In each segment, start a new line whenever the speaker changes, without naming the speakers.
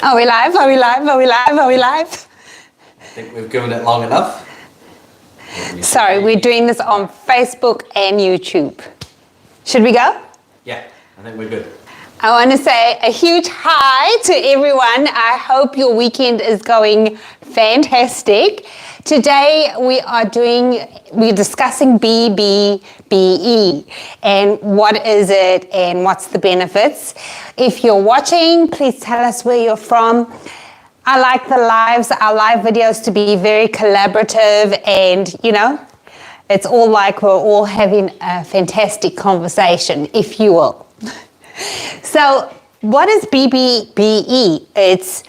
Are we live? Are we live? Are we live? Are we live?
I think we've given it long enough.
Sorry, we're doing this on Facebook and YouTube. Should we go?
Yeah, I think we're good.
I want to say a huge hi to everyone. I hope your weekend is going fantastic. Today we're discussing BBBE and what is it and what's the benefits. If you're watching, please tell us where you're from. I like our live videos to be very collaborative and, it's all like we're all having a fantastic conversation, if you will. So, what is BBBE? It's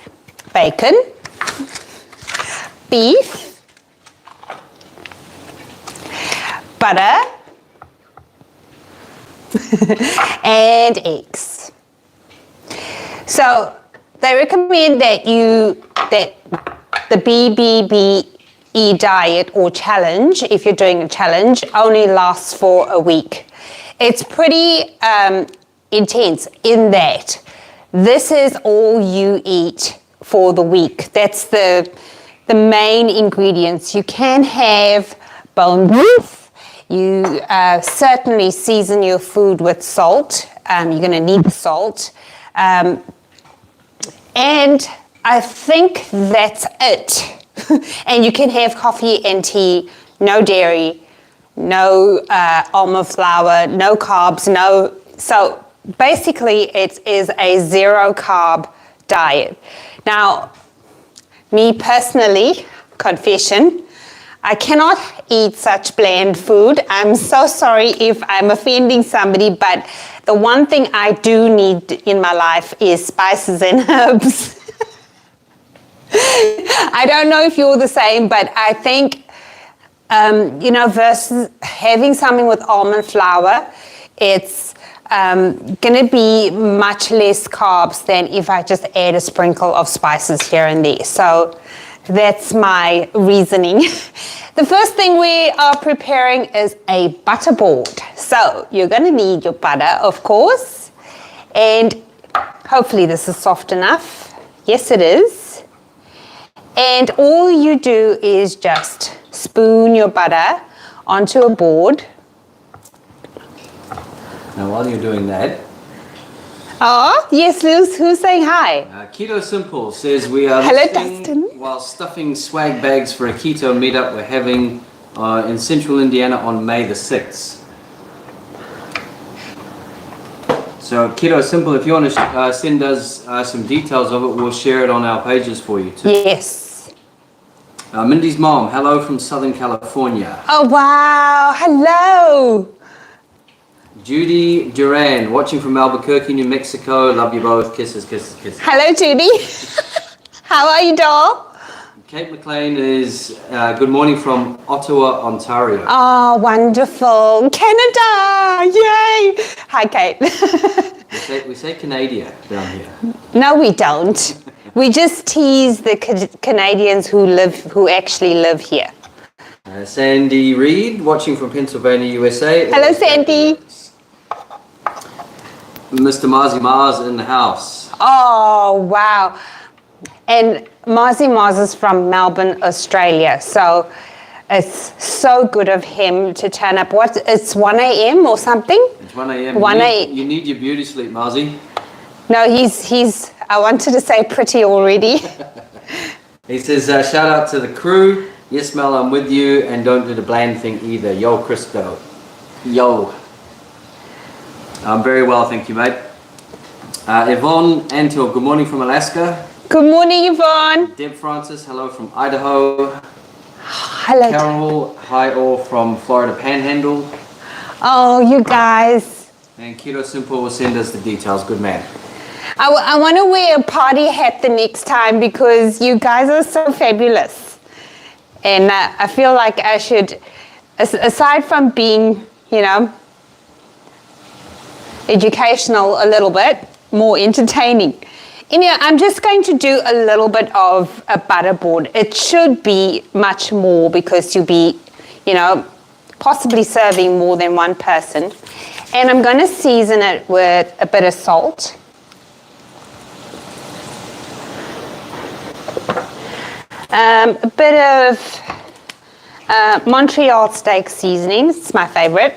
bacon, beef, butter, and eggs. So, they recommend that the BBBE diet or challenge, if you're doing a challenge, only lasts for a week. It's pretty intense in that this is all you eat for the week. That's the main ingredients. You can have bone broth. You certainly season your food with salt. You're going to need the salt. And I think that's it. And you can have coffee and tea, no dairy, no almond flour, no carbs, so basically it is a zero carb diet. Now, me personally, confession, I cannot eat such bland food. I'm so sorry if I'm offending somebody, but the one thing I do need in my life is spices and herbs. I don't know if you're the same, but I think, versus having something with almond flour, it's going to be much less carbs than if I just add a sprinkle of spices here and there. So that's my reasoning. The first thing we are preparing is a butter board. So you're going to need your butter, of course, and hopefully this is soft enough. Yes, it is. And all you do is just spoon your butter onto a board.
Now, while you're doing that...
Oh, yes, who's saying hi?
Keto Simple says we are listening while stuffing swag bags for a keto meetup we're having in Central Indiana on May the 6th. So, Keto Simple, if you want to send us some details of it, we'll share it on our pages for you too.
Yes.
Mindy's mom, hello from Southern California.
Oh, wow. Hello.
Judy Duran, watching from Albuquerque, New Mexico. Love you both. Kisses, kisses, kisses.
Hello, Judy. How are you, doll?
Kate McLean is good morning from Ottawa, Ontario.
Oh, wonderful. Canada. Yay. Hi, Kate.
we say Canada down here.
No, we don't. We just tease the Canadians who actually live here.
Sandy Reed, watching from Pennsylvania, USA.
Hello, Sandy.
Mr. Marzi Mars in the house.
Oh, wow. And Marzi Mars is from Melbourne, Australia. So it's so good of him to turn up. It's 1 a.m. or something?
It's 1 a.m. You need your beauty sleep, Marzi.
No, he's I wanted to say pretty already.
He says, shout out to the crew. Yes, Mel, I'm with you. And don't do the bland thing either. Yo, Christo. Yo. I'm very well, thank you, mate. Yvonne Antil, good morning from Alaska.
Good morning, Yvonne.
Deb Francis, hello from Idaho.
Hello.
Carol, hi all from Florida Panhandle.
Oh, you guys.
And Keto Simple will send us the details. Good man.
I want to wear a party hat the next time because you guys are so fabulous. And I feel like I should, aside from being, educational a little bit, more entertaining. Anyway, I'm just going to do a little bit of a butter board. It should be much more because you'll be, possibly serving more than one person. And I'm going to season it with a bit of salt. A bit of Montreal steak seasoning. It's my favorite.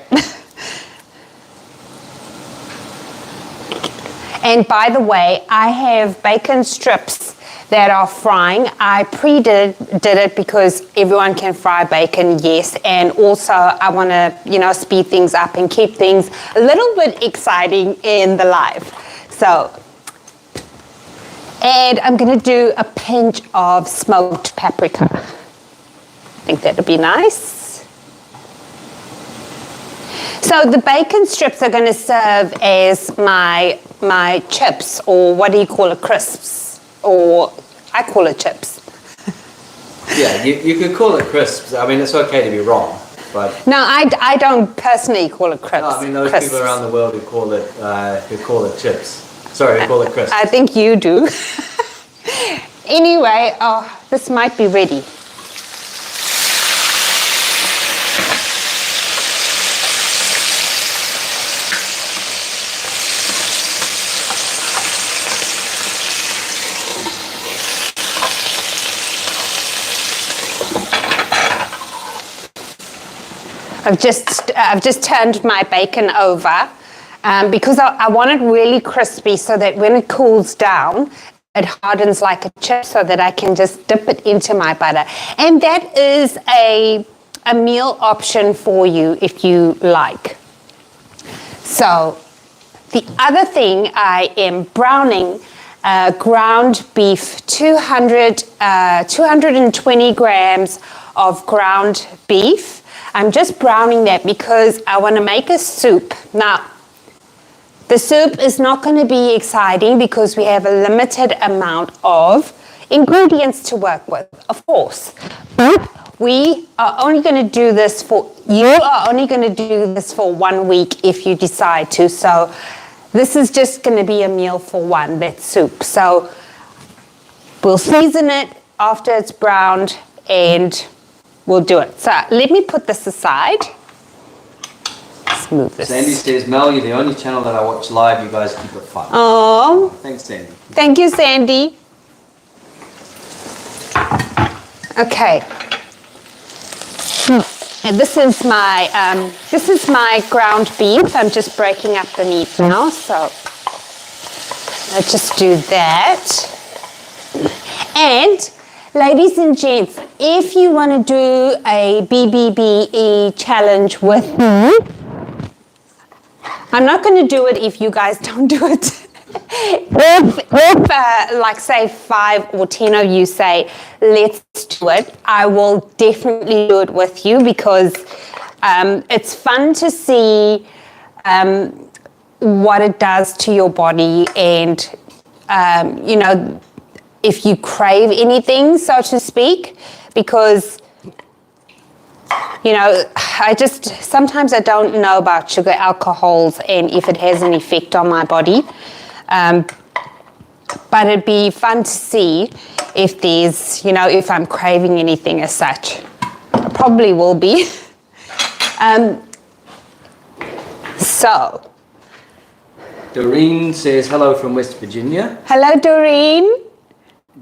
And by the way, I have bacon strips that are frying. I did it because everyone can fry bacon, yes. And also I want to, speed things up and keep things a little bit exciting in the live. So, and I'm going to do a pinch of smoked paprika. I think that'll be nice. So the bacon strips are going to serve as my chips, or what do you call it, crisps, or I call it chips.
Yeah, you could call it crisps. I mean, it's okay to be wrong, but
no, I don't personally call it crisps.
no, I mean those
crisps.
people around the world who call it chips. Sorry, who call it crisps.
I think you do. Anyway, this might be ready. I've just turned my bacon over because I want it really crispy so that when it cools down, it hardens like a chip so that I can just dip it into my butter. And that is a meal option for you if you like. So the other thing, I am browning ground beef, 220 grams of ground beef. I'm just browning that because I want to make a soup. Now, the soup is not going to be exciting because we have a limited amount of ingredients to work with, of course. But you are only going to do this for 1 week if you decide to. So this is just going to be a meal for one, that soup. So we'll season it after it's browned and we'll do it. So let me put this aside. Let's move this.
Sandy says, Mel, you're the only channel that I watch live. You guys keep it fun.
Oh.
Thanks, Sandy.
Thank you, Sandy. Okay. And this is my ground beef. I'm just breaking up the meat now. So let's just do that. And ladies and gents, if you want to do a BBBE challenge with me, I'm not going to do it if you guys don't do it. If like say 5 or 10 of you say, let's do it, I will definitely do it with you because it's fun to see what it does to your body and, if you crave anything, so to speak, because, sometimes I don't know about sugar alcohols and if it has an effect on my body. But it'd be fun to see if there's, if I'm craving anything as such. Probably will be. So.
Doreen says, hello from West Virginia.
Hello, Doreen.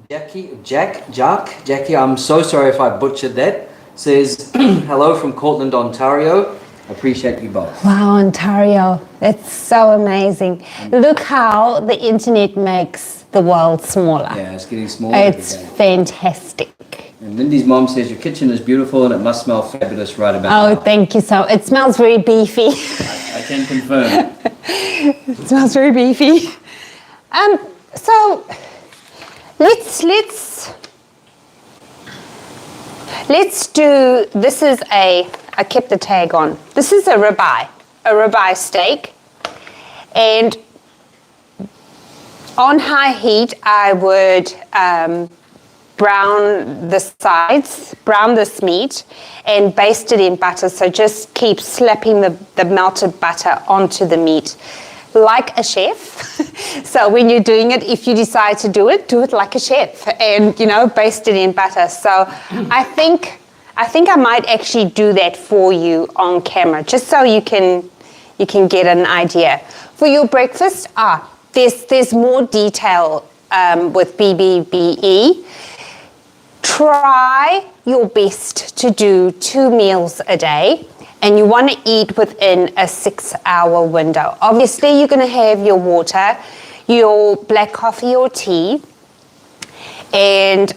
Jackie, I'm so sorry if I butchered that. Says, hello from Cortland, Ontario. Appreciate you both.
Wow, Ontario. That's so amazing. Look how the internet makes the world smaller.
Yeah, it's getting smaller.
It's fantastic.
And Lindy's mom says, your kitchen is beautiful and it must smell fabulous right about now.
Oh, thank you so much. It smells very beefy.
I can confirm.
It smells very beefy. So let's do, this is I kept the tag on. This is a ribeye steak. And on high heat, I would brown the sides, brown this meat, and baste it in butter. So just keep slapping the melted butter onto the meat like a chef. So when you're doing it, if you decide to do it like a chef and, baste it in butter. So I think I might actually do that for you on camera, just so you can get an idea. For your breakfast, there's more detail with BBBE. try your best to do 2 meals a day, and you want to eat within a 6-hour window. Obviously, you're going to have your water, your black coffee or tea, and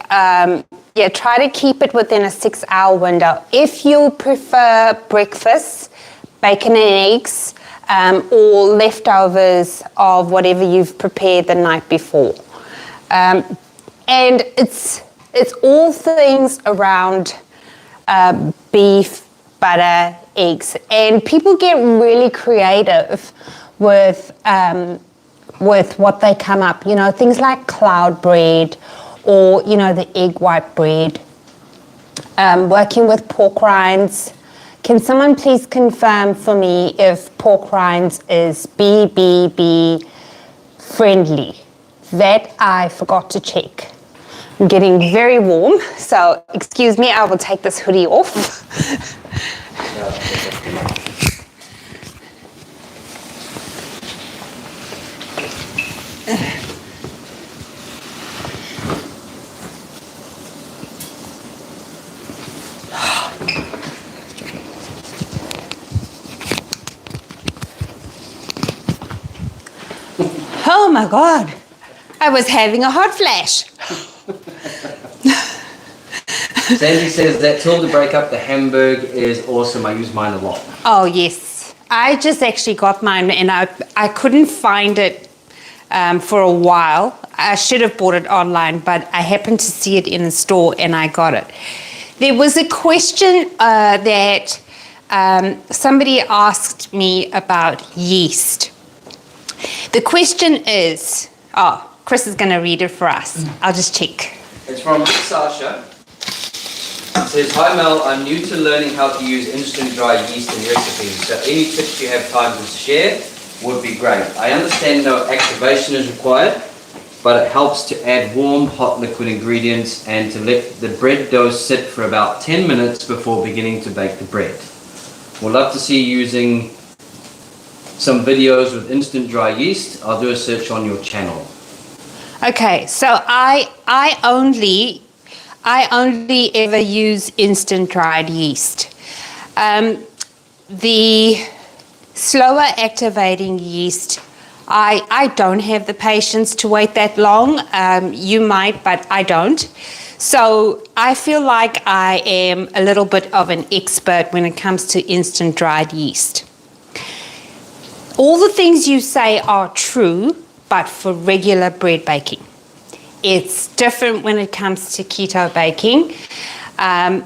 try to keep it within a 6-hour window. If you prefer breakfast, bacon and eggs, or leftovers of whatever you've prepared the night before. And it's all things around beef, butter, eggs. And people get really creative with what they come up, you know, things like cloud bread, or, you know, the egg white bread, working with pork rinds. Can someone please confirm for me if pork rinds is BBB friendly? That I forgot to check. I'm getting very warm, so excuse me, I will take this hoodie off. Oh my God, I was having a hot flash.
Sandy says that tool to break up the hamburg is awesome. I use mine a lot.
Oh yes, I just actually got mine and I couldn't find it for a while. I should have bought it online, but I happened to see it in the store and I got it. There was a question that somebody asked me about yeast. The question is, Chris is going to read it for us. I'll just check.
It's from Sasha. It says, hi Mel, I'm new to learning how to use instant dry yeast in recipes, so any tips you have time to share would be great. I understand no activation is required, but it helps to add warm, hot liquid ingredients and to let the bread dough sit for about 10 minutes before beginning to bake the bread. We'd love to see you using some videos with instant dry yeast. I'll do a search on your channel.
Okay, so I only ever use instant dried yeast. The slower activating yeast, I don't have the patience to wait that long. You might, but I don't. So I feel like I am a little bit of an expert when it comes to instant dried yeast. All the things you say are true, but for regular bread baking. It's different when it comes to keto baking. I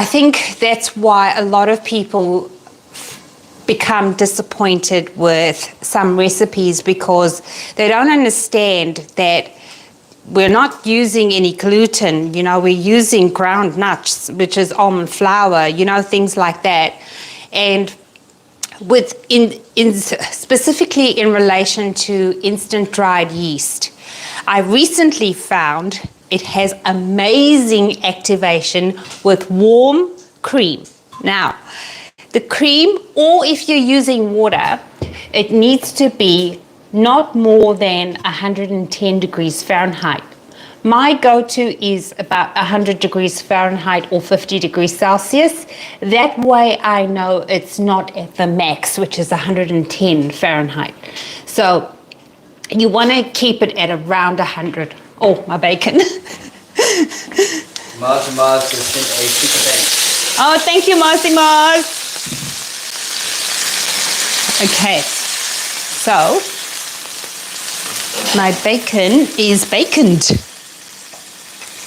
think that's why a lot of people become disappointed with some recipes, because they don't understand that we're not using any gluten. You know, we're using ground nuts, which is almond flour, you know, things like that. And specifically in relation to instant dried yeast, I recently found it has amazing activation with warm cream. Now, the cream, or if you're using water, it needs to be not more than 110 degrees Fahrenheit. My go-to is about 100 degrees Fahrenheit or 50 degrees Celsius. That way I know it's not at the max, which is 110 Fahrenheit. So you want to keep it at around 100. Oh, my bacon.
Mars just sent a super thanks.
Oh, thank you, Marcy Mars. Okay, so my bacon is baconed.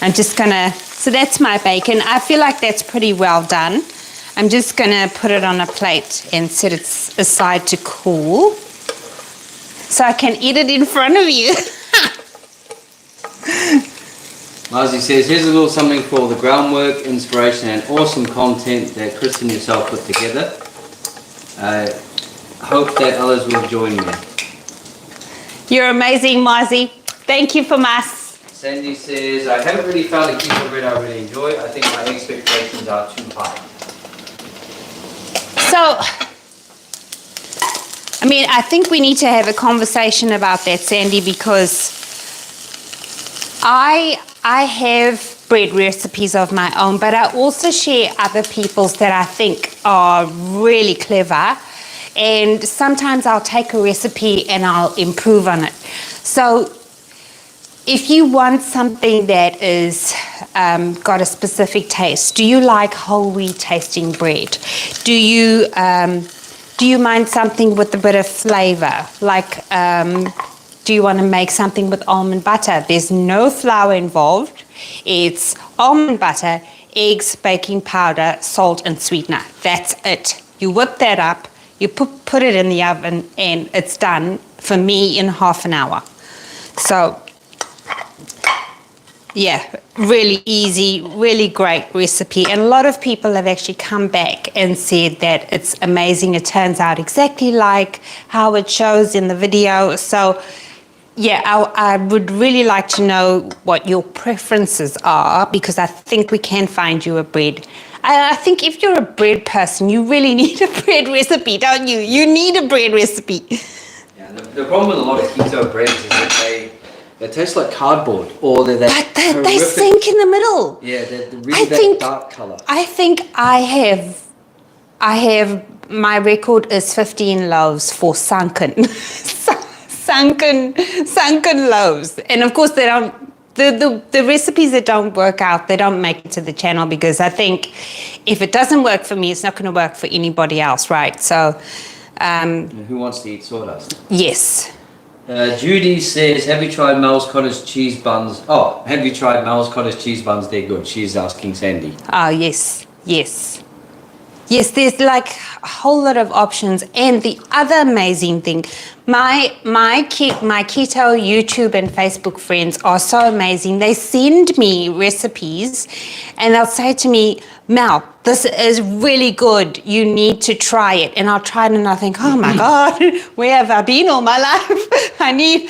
I'm just gonna, so that's my bacon. I feel like that's pretty well done. I'm just gonna put it on a plate and set it aside to cool, so I can eat it in front of you.
Marzi says, here's a little something for all the groundwork, inspiration and awesome content that Chris and yourself put together. I hope that others will join me.
You're amazing, Marzi. Thank you from us.
Sandy says, I haven't really found a keto bread I really enjoy. I think my expectations are too high.
So, I mean, I think we need to have a conversation about that, Sandy, because I I have bread recipes of my own, but I also share other people's that I think are really clever. And sometimes I'll take a recipe and I'll improve on it. So if you want something that is got a specific taste, do you like whole wheat tasting bread? Do you mind something with a bit of flavor? Like, do you want to make something with almond butter? There's no flour involved. It's almond butter, eggs, baking powder, salt, and sweetener. That's it. You whip that up, you put it in the oven, and it's done for me in half an hour. So, yeah, really easy, really great recipe. And a lot of people have actually come back and said that it's amazing. It turns out exactly like how it shows in the video. So, yeah, I would really like to know what your preferences are, because I think we can find you a bread. I think if you're a bread person, you really need a bread recipe, don't you? You need a bread recipe.
Yeah, the problem with a lot of keto breads is that they taste like cardboard, or they're that
They sink in the middle.
Yeah, they're really dark colour.
I think I have my record is 15 loaves for sunken loaves. And of course they don't, the recipes that don't work out, they don't make it to the channel, because I think if it doesn't work for me, it's not going to work for anybody else, right? So
who wants to eat sawdust?
yes.
Judy says, have you tried Mel's cottage cheese buns? Oh, have you tried Mel's cottage cheese buns? They're good. She's asking Sandy.
Oh, yes. Yes, there's like a whole lot of options. And the other amazing thing, my keto YouTube and Facebook friends are so amazing. They send me recipes and they'll say to me, Mel, this is really good. You need to try it. And I'll try it and I'll think, oh my God, where have I been all my life? I need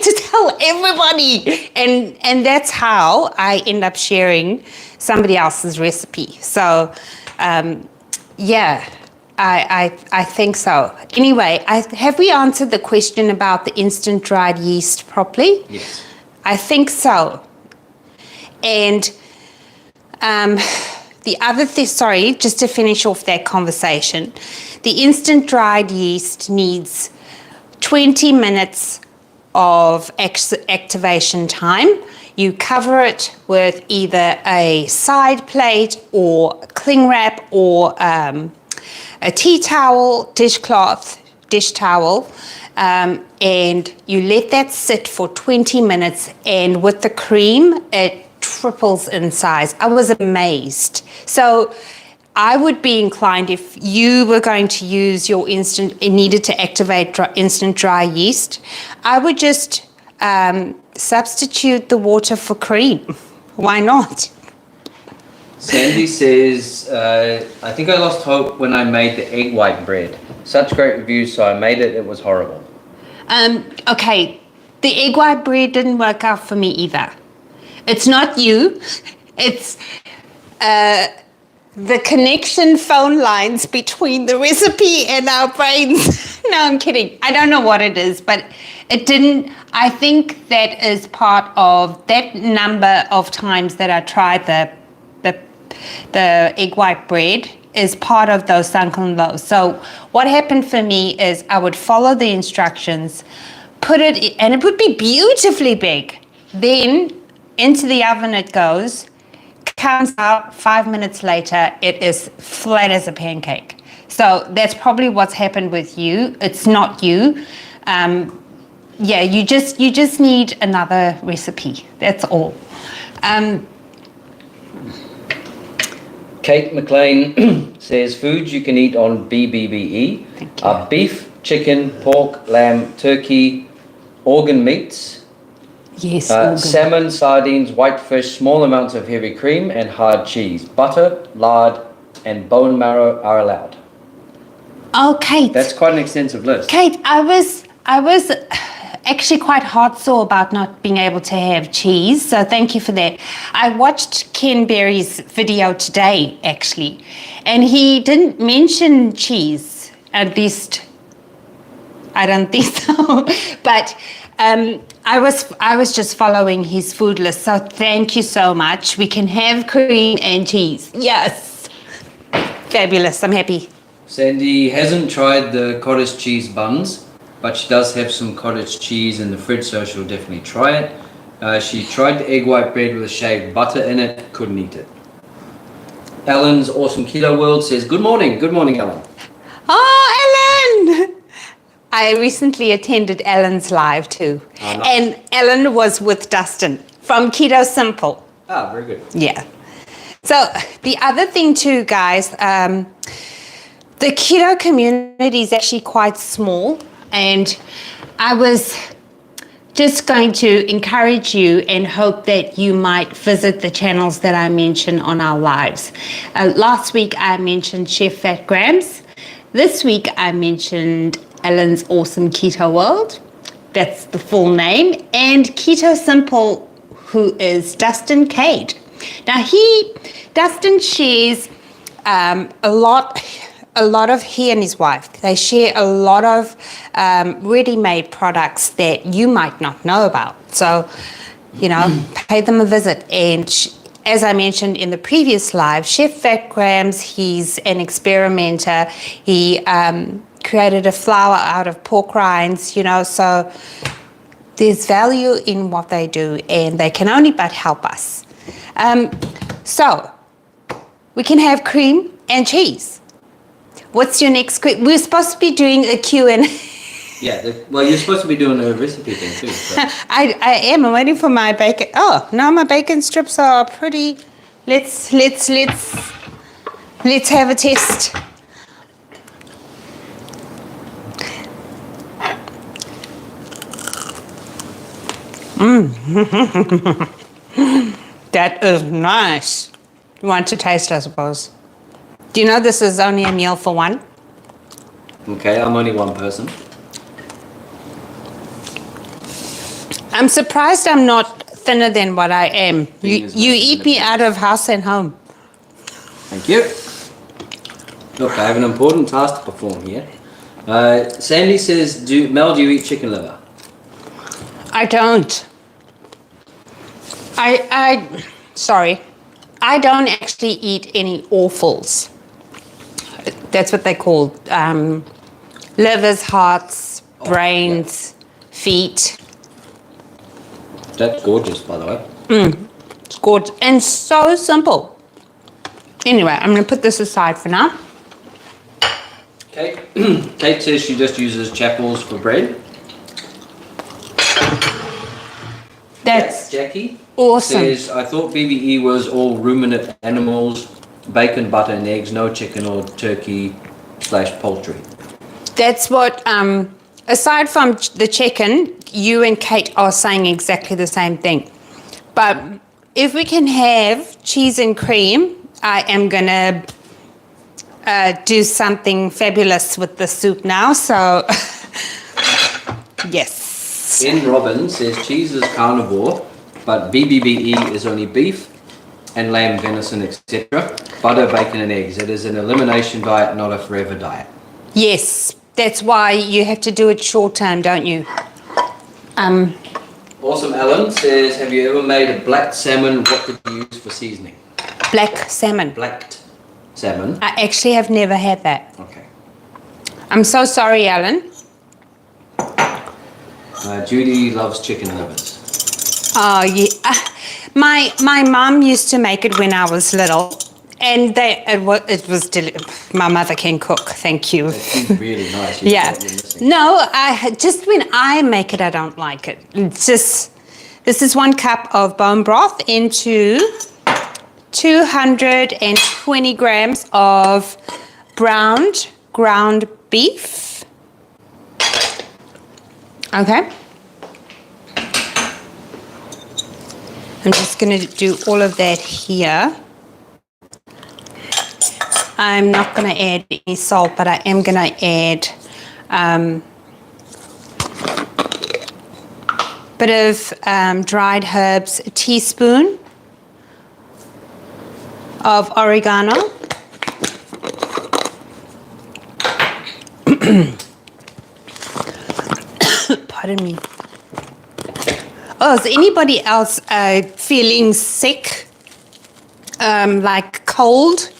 to tell everybody. And that's how I end up sharing somebody else's recipe. So, yeah, I think so. Anyway, have we answered the question about the instant dried yeast properly?
Yes.
I think so. And the other thing, sorry, just to finish off that conversation, the instant dried yeast needs 20 minutes of activation time. You cover it with either a side plate or cling wrap or a tea towel, dish towel, and you let that sit for 20 minutes, and with the cream, it triples in size. I was amazed. So I would be inclined, if you were going to use your needed to activate instant dry yeast, I would just substitute the water for cream. Why not?
Sandy says, I think I lost hope when I made the egg white bread. Such great reviews, so I made it. It was horrible.
Okay, the egg white bread didn't work out for me either. It's not you. It's the connection phone lines between the recipe and our brains. No, I'm kidding. I don't know what it is, but it didn't. I think that is part of that number of times that I tried the egg white bread is part of those sunken loaves. So what happened for me is I would follow the instructions, put it, and it would be beautifully big. Then into the oven it goes, comes out 5 minutes later, it is flat as a pancake. So that's probably what's happened with you. It's not you. Yeah, you just need another recipe. That's all.
Kate McLean says, foods you can eat on BBBE are beef, chicken, pork, lamb, turkey, organ meats,
Yes.
salmon, sardines, white fish, small amounts of heavy cream, and hard cheese. Butter, lard, and bone marrow are allowed.
Oh, Kate.
That's quite an extensive list.
Kate, I was actually quite heartsore about not being able to have cheese, so thank you for that. I watched Ken Berry's video today, actually, and he didn't mention cheese, at least I don't think so, but I was just following his food list, so thank you so much. We can have cream and cheese. Yes. Fabulous. I'm happy.
Sandy hasn't tried the cottage cheese buns, but she does have some cottage cheese in the fridge, so she'll definitely try it. She tried the egg white bread with shaved butter in it, couldn't eat it. Ellen's Awesome Keto World says, good morning, Ellen.
Oh, Ellen! I recently attended Ellen's live too.
Oh, nice.
And Ellen was with Dustin from Keto Simple.
Ah, very good.
Yeah. So the other thing too, guys, the keto community is actually quite small, and I was just going to encourage you and hope that you might visit the channels that I mentioned on our lives. Last week I mentioned Chef Fat Grams. This week I mentioned Ellen's Awesome Keto World. That's the full name. And Keto Simple, who is Dustin Cade. Now Dustin shares a lot of, he and his wife, they share a lot of ready-made products that you might not know about. So, pay them a visit. And as I mentioned in the previous live, Chef Fat Grams, he's an experimenter. He created a flour out of pork rinds, so there's value in what they do, and they can only but help us. So, we can have cream and cheese. What's your next quick? We're supposed to be doing a Q&A.
Yeah, well, you're supposed to be doing a recipe thing too. So.
I am. I'm waiting for my bacon. Oh, no, my bacon strips are pretty. Let's have a test. That is nice. You want to taste, I suppose. Do you know this is only a meal for one?
Okay, I'm only one person.
I'm surprised I'm not thinner than what I am. You eat me out of house and home.
Thank you. Look, I have an important task to perform here. Sandy says, Mel, do you eat chicken liver?
I don't. Sorry. I don't actually eat any offals. That's what they call livers, hearts, brains, feet.
That's gorgeous, by the way.
It's gorgeous and so simple. Anyway, I'm going to put this aside for now.
Kate says she just uses chapels for bread.
That's
Jackie
awesome.
Says, I thought BBE was all ruminant animals, bacon, butter and eggs, no chicken or turkey/poultry.
That's what, aside from the chicken, you and Kate are saying exactly the same thing. But if we can have cheese and cream, I am going to do something fabulous with the soup now. So, yes.
Ben Robbins says cheese is carnivore, but BBBE is only beef and lamb, venison, etc. Butter, bacon and eggs. It is an elimination diet, not a forever diet.
Yes, that's why you have to do it short term, don't you?
Awesome Alan says, have you ever made a black salmon? What did you use for seasoning?
Black salmon.
Blacked salmon.
I actually have never had that.
Okay.
I'm so sorry, Alan.
Judy loves chicken livers.
Oh, yeah. My mum used to make it when I was little, and it was my mother can cook. Thank you.
It's really nice.
Yeah. No, just when I make it, I don't like it. It's just, this is 1 cup of bone broth into 220 grams of browned ground beef. Okay. I'm just going to do all of that here. I'm not going to add any salt, but I am going to add bit of dried herbs, a teaspoon of oregano, pardon me, Oh, is anybody else feeling sick? Like cold?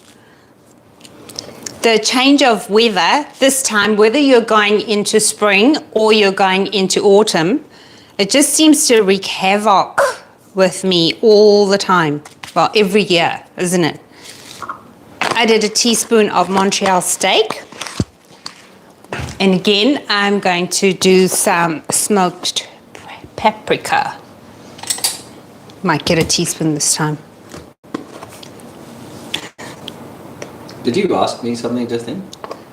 The change of weather this time, whether you're going into spring or you're going into autumn, it just seems to wreak havoc with me all the time. Well, every year, isn't it? I did a teaspoon of Montreal steak. And again, I'm going to do some smoked paprika. Might get a teaspoon this time.
Did you ask me something just then?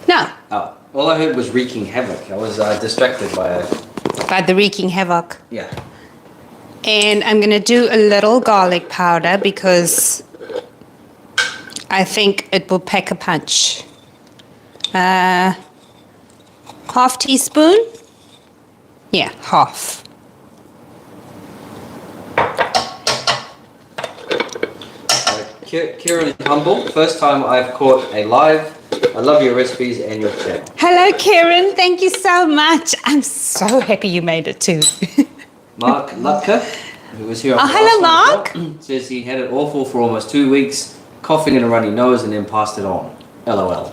No,
Oh, all I heard was wreaking havoc. I was distracted by it.
by the wreaking havoc.
Yeah.
And I'm going to do a little garlic powder because I think it will pack a punch. Half teaspoon? Yeah, half.
Kieran is humble. First time I've caught a live. I love your recipes and your channel.
Hello, Karen. Thank you so much. I'm so happy you made it too.
Mark Lutka, who was here.
Oh, hello, Mark.
Says he had it awful for almost 2 weeks, coughing and a runny nose, and then passed it on. LOL.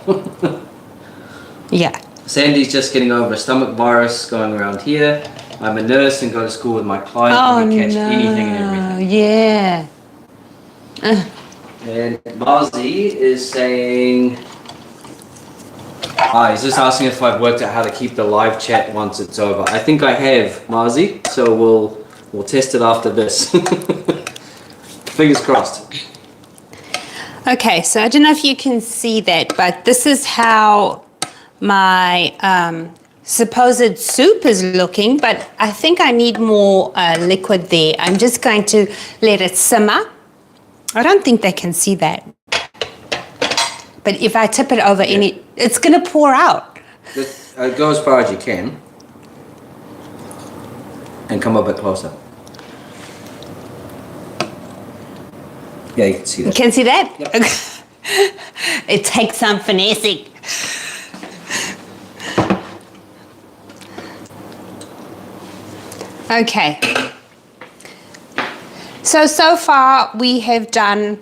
Yeah.
Sandy's just getting over a stomach virus going around here. I'm a nurse and go to school with my client.
Oh,
and we catch
no.
anything and everything.
Yeah.
And Marzi is saying, he's just asking if I've worked out how to keep the live chat once it's over. I think I have, Marzi, so we'll test it after this. Fingers crossed.
Okay, so I don't know if you can see that, but this is how my supposed soup is looking, but I think I need more liquid there. I'm just going to let it simmer. I don't think they can see that. But if I tip it over it's going to pour out.
Just, go as far as you can. And come a bit closer. Yeah, you can see that.
You can see that?
Yep.
It takes some finessing. Okay. So far we have done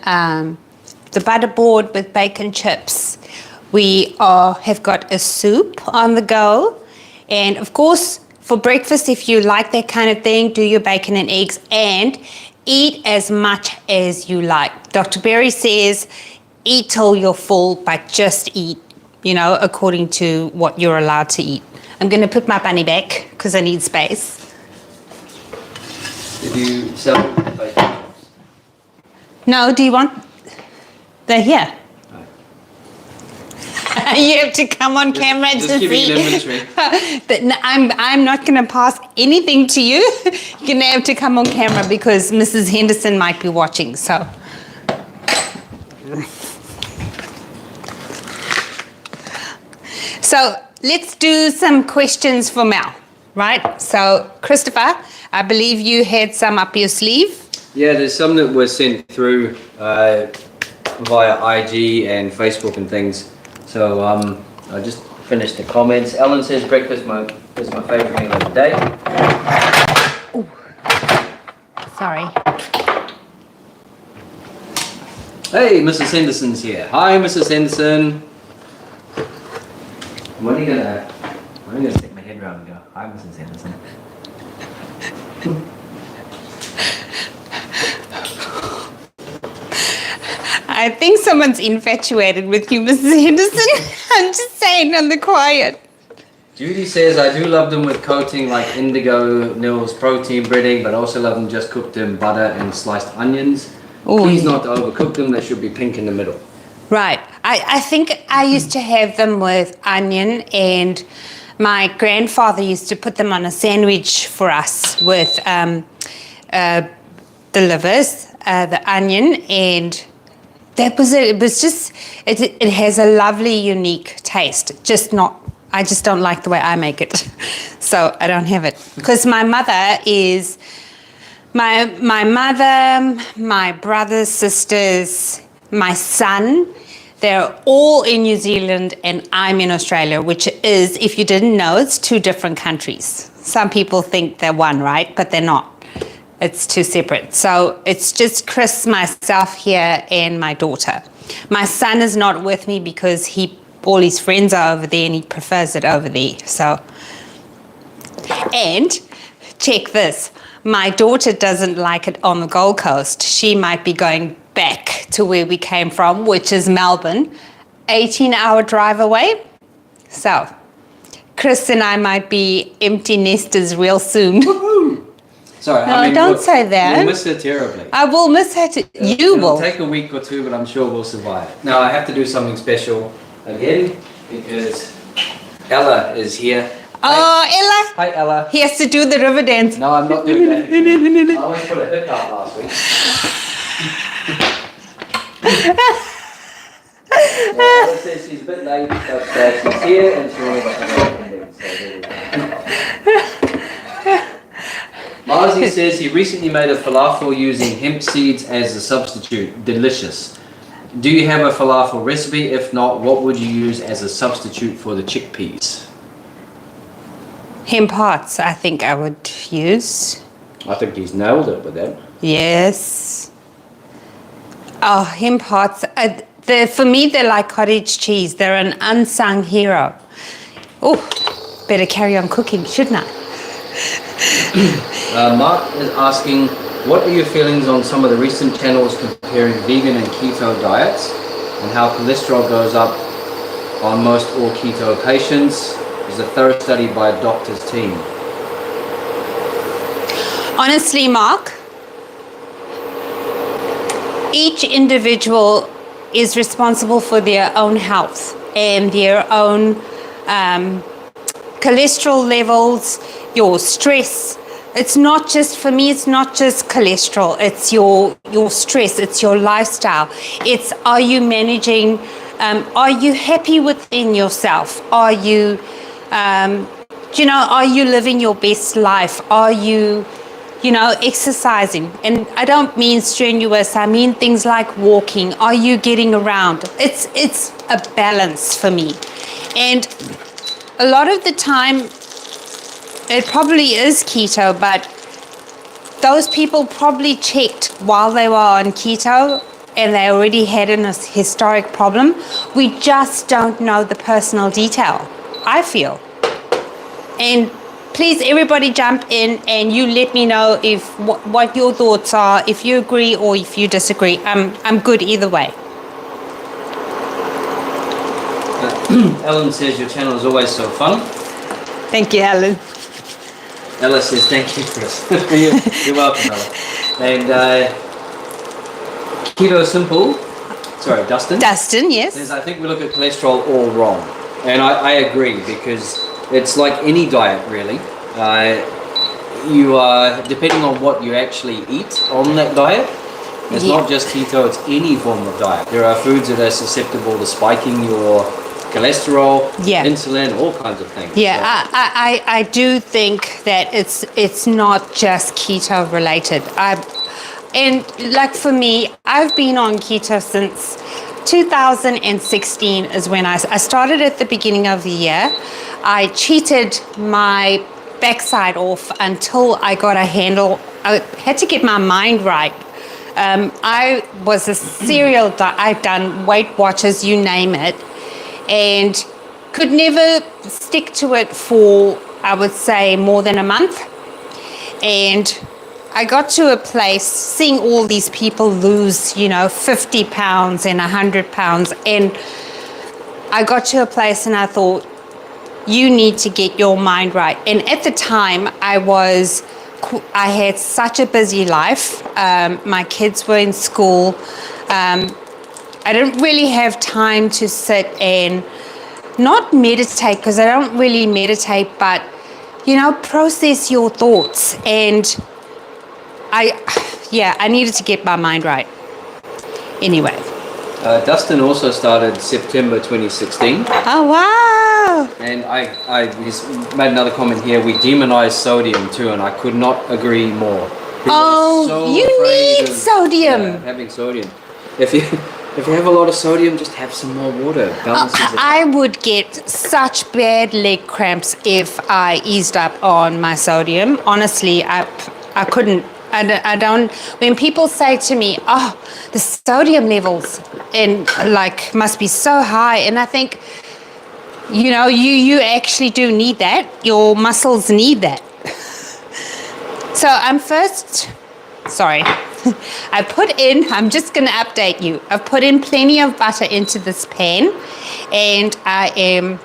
the butter board with bacon chips. We have got a soup on the go. And of course, for breakfast, if you like that kind of thing, do your bacon and eggs and eat as much as you like. Dr. Berry says, eat till you're full, but just eat, according to what you're allowed to eat. I'm going to put my bunny back because I need space.
Did you sell bacon?
No, do you want? They're here. You have to come on camera
just
to
give me
see.
an inventory.
But no, I'm not going to pass anything to you. You're going to have to come on camera because Mrs. Henderson might be watching. So. So let's do some questions for Mel, right? So Christopher, I believe you had some up your sleeve.
Yeah, there's some that were sent through via IG and Facebook and things. So I just finished the comments. Ellen says breakfast is my favourite meal of the day.
Ooh. Sorry.
Hey, Mrs. Henderson's here. Hi, Mrs. Henderson. When are you gonna stick my head around and go, hi, Mrs. Henderson.
I think someone's infatuated with you, Mrs. Henderson. I'm just saying on the quiet.
Judy says, I do love them with coating like indigo Nils protein breading, but also love them just cooked in butter and sliced onions.
Ooh.
Please not to overcook them, they should be pink in the middle.
Right. I think I used to have them with onion, and my grandfather used to put them on a sandwich for us with the livers, the onion, and that was it. It was just, it has a lovely, unique taste. I just don't like the way I make it. So I don't have it. Because my mother is, my mother, my brothers, sisters, my son, they're all in New Zealand and I'm in Australia, which is, if you didn't know, it's two different countries. Some people think they're one, right? But they're not. It's two separate. So it's just Chris, myself here, and my daughter. My son is not with me because all his friends are over there and he prefers it over there. So, and check this. My daughter doesn't like it on the Gold Coast. She might be going back to where we came from, which is Melbourne, 18-hour drive away. So Chris and I might be empty nesters real soon.
Sorry,
No, don't say that.
You'll miss her terribly.
I will miss her too. You
It'll
will.
take a week or two, but I'm sure we'll survive. Now, I have to do something special again because Ella is here.
Oh, Ella.
Hi, Ella.
He has to do the river dance.
No, I'm not doing that. I always put a hook out last week. Ella says she's a bit late, but she's here and she'll Marzi says he recently made a falafel using hemp seeds as a substitute. Delicious. Do you have a falafel recipe? If not, what would you use as a substitute for the chickpeas?
Hemp hearts, I think I would use.
I think he's nailed it with that.
Yes. Oh, hemp hearts. For me, they're like cottage cheese. They're an unsung hero. Oh, better carry on cooking, shouldn't I?
Mark is asking, what are your feelings on some of the recent channels comparing vegan and keto diets and how cholesterol goes up on most all keto patients? There's a thorough study by a doctor's team.
Honestly, Mark, each individual is responsible for their own health and their own cholesterol levels, your stress. It's not just, for me, it's not just cholesterol. It's your stress. It's your lifestyle. It's, are you managing, are you happy within yourself? Are you, are you living your best life? Are you, exercising? And I don't mean strenuous. I mean things like walking. Are you getting around? It's a balance for me. And a lot of the time, it probably is keto, but those people probably checked while they were on keto and they already had a historic problem. We just don't know the personal detail, I feel. And please, everybody jump in and you let me know if what your thoughts are, if you agree or if you disagree. I'm good either way.
Ellen says your channel is always so fun.
Thank you, Ellen.
Ella says thank you, Chris. You're welcome, Ella. And Keto Simple, sorry, Dustin.
Dustin, yes.
Says, I think we look at cholesterol all wrong. And I agree, because it's like any diet, really. You are, depending on what you actually eat on that diet, it's not just keto, it's any form of diet. There are foods that are susceptible to spiking your cholesterol, insulin, all kinds of things.
Yeah, so. I do think that it's not just keto related. And like for me, I've been on keto since 2016 is when I started at the beginning of the year. I cheated my backside off until I got a handle. I had to get my mind right. I was a serial I've done Weight Watchers, you name it, and could never stick to it for, I would say, more than a month. And I got to a place seeing all these people lose, 50 pounds and 100 pounds. And I got to a place and I thought, you need to get your mind right. And at the time, I had such a busy life. My kids were in school. I didn't really have time to sit and not meditate, because I don't really meditate, but, process your thoughts. And I needed to get my mind right. Anyway.
Dustin also started September 2016.
Oh, wow.
And I just made another comment here. We demonize sodium too, and I could not agree more. People
you need sodium.
Having sodium. If you If you have a lot of sodium, just have some more water. Balances it.
I would get such bad leg cramps if I eased up on my sodium. Honestly, I couldn't. I don't. When people say to me, "Oh, the sodium levels and like must be so high," and I think, you know, you actually do need that. Your muscles need that. So I'm just going to update you. I've put in plenty of butter into this pan and I am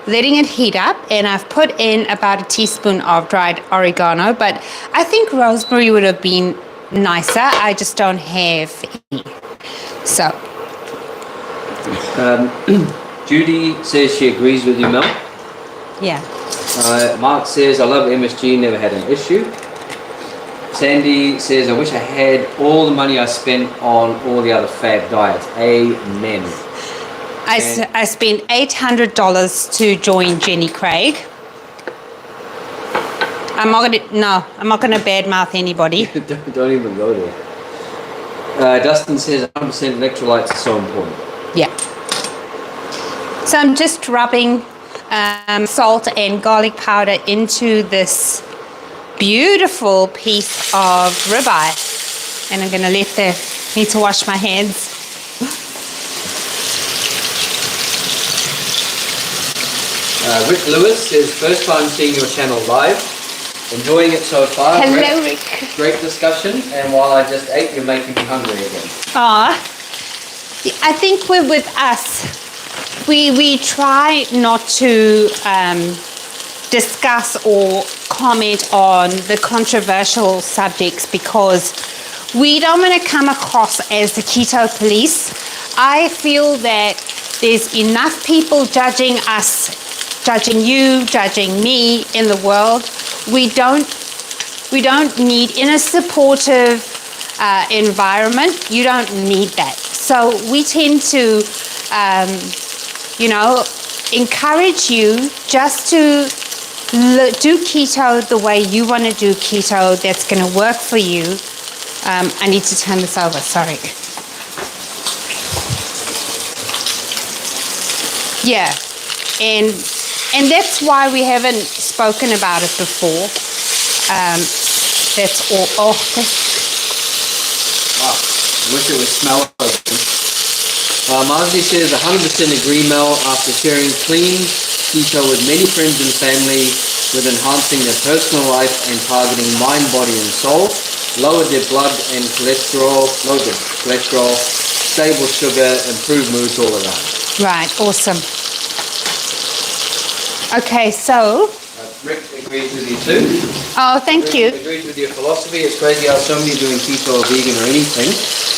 letting it heat up, and I've put in about a teaspoon of dried oregano, but I think rosemary would have been nicer. I just don't have any. So.
Judy says she agrees with you, Mel.
Yeah.
Mark says, I love MSG, never had an issue. Sandy says, I wish I had all the money I spent on all the other fad diets. Amen.
I spent $800 to join Jenny Craig. I'm not gonna badmouth anybody.
don't even go there. Dustin says 100% electrolytes are so important.
Yeah. So I'm just rubbing salt and garlic powder into this beautiful piece of ribeye, and I'm gonna need to wash my hands.
Rick Lewis says, first time seeing your channel live, enjoying it so far.
Hello, Rick.
Great discussion, and while I just ate, you're making me hungry again.
I think with us, we try not to discuss or comment on the controversial subjects because we don't want to come across as the keto police. I feel that there's enough people judging us, judging you, judging me in the world. We don't need, in a supportive environment, you don't need that. So we tend to, encourage you just to do keto the way you want to do keto, that's going to work for you. I need to turn this over, sorry. Yeah, and that's why we haven't spoken about it before. That's all. Oh,
wow, I wish it would smell open. Marzi says, 100% agree, Mel. After sharing clean keto with many friends and family, with enhancing their personal life and targeting mind, body, and soul, lowered their blood and cholesterol, stable sugar, improved moods all around.
right, awesome. Okay, so.
Rick agrees with you too.
Oh, thank you.
Agrees with your philosophy. It's crazy how somebody doing keto or vegan or anything,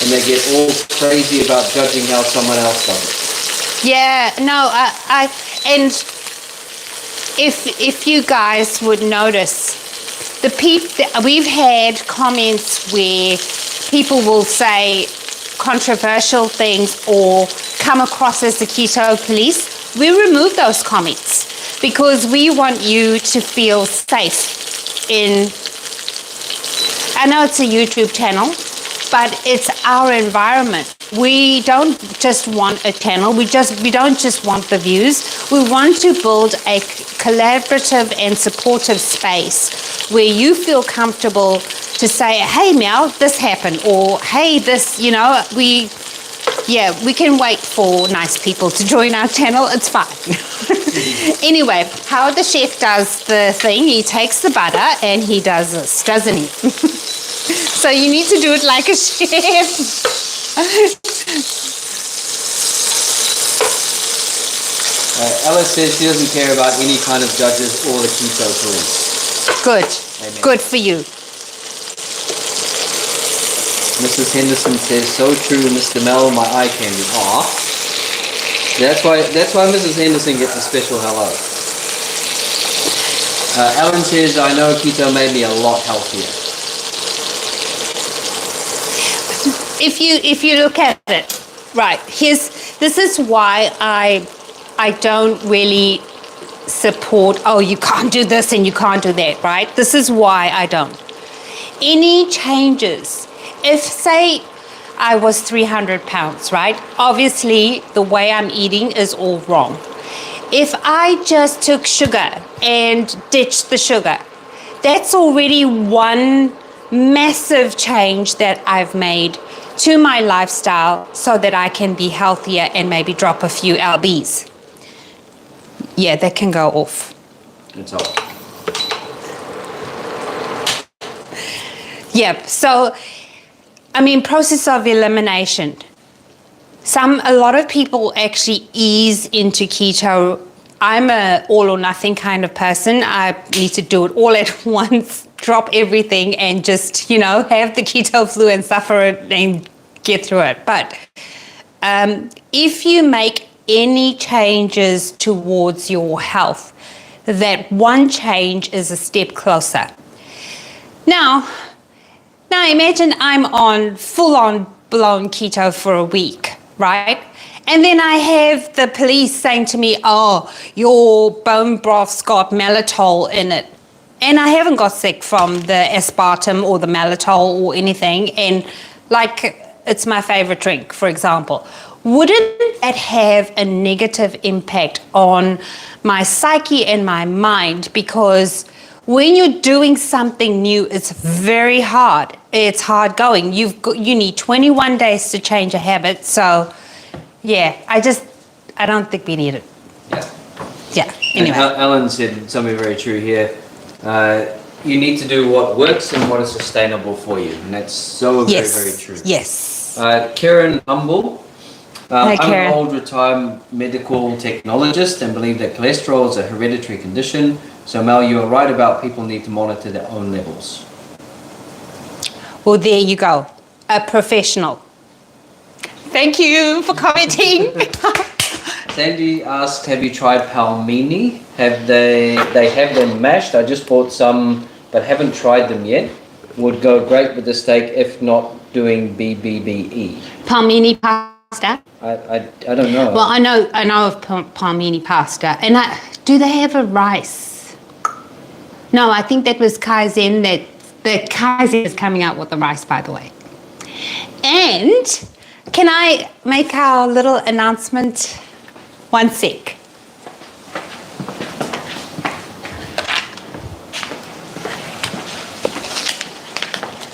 and they get all crazy about judging how someone else does it.
Yeah, no, and if you guys would notice, we've had comments where people will say controversial things or come across as the keto police. We remove those comments because we want you to feel safe in, I know it's a YouTube channel, but it's our environment. We don't just want a channel, we don't just want the views. We want to build a collaborative and supportive space where you feel comfortable to say, hey Mel, this happened, or hey, this, we can wait for nice people to join our channel, it's fine. Anyway, how the chef does the thing, he takes the butter and he does this, doesn't he? So you need to do it like a chef.
Ella says she doesn't care about any kind of judges or the keto police.
Good.
Amen.
Good for you.
Mrs. Henderson says, so true, Mr. Mel, my eye candy. Aw. That's why Mrs. Henderson gets a special hello. Ellen says, I know keto made me a lot healthier.
If you look at it, right, this is why I don't really support, oh, you can't do this and you can't do that, right? This is why I don't. Any changes, if say I was 300 pounds, right? Obviously, the way I'm eating is all wrong. If I just took sugar and ditched the sugar, that's already one massive change that I've made to my lifestyle so that I can be healthier and maybe drop a few lbs. Yeah, that can go off.
It's off.
Yep, so, I mean, process of elimination. A lot of people actually ease into keto. I'm a all or nothing kind of person. I need to do it all at once, drop everything and just, have the keto flu and suffer it and get through it. But if you make any changes towards your health, that one change is a step closer. Now imagine I'm on full-on blown keto for a week, right? And then I have the police saying to me, oh, your bone broth's got maltitol in it. And I haven't got sick from the aspartame or the maltitol or anything. And it's my favorite drink, for example. Wouldn't that have a negative impact on my psyche and my mind? Because when you're doing something new, it's very hard. It's hard going. You need 21 days to change a habit. So, yeah, I don't think we need it. Yeah. Anyway.
And Alan said something very true here. You need to do what works and what is sustainable for you, and that's so very, very true.
Yes.
Karen Humble.
Hi,
I'm
Karen.
an old retired medical technologist and believe that cholesterol is a hereditary condition. So Mel, you are right about people need to monitor their own levels.
Well, there you go. A professional. Thank you for commenting.
Sandy asked, have you tried palmini? They have them mashed. I just bought some, but haven't tried them yet. Would go great with the steak, if not doing BBBE.
Palmini pasta.
I don't know.
Well, I know of palmini pasta. And do they have a rice? No, I think that was Kaizen. The Kaizen is coming out with the rice, by the way. And can I make our little announcement? One sec.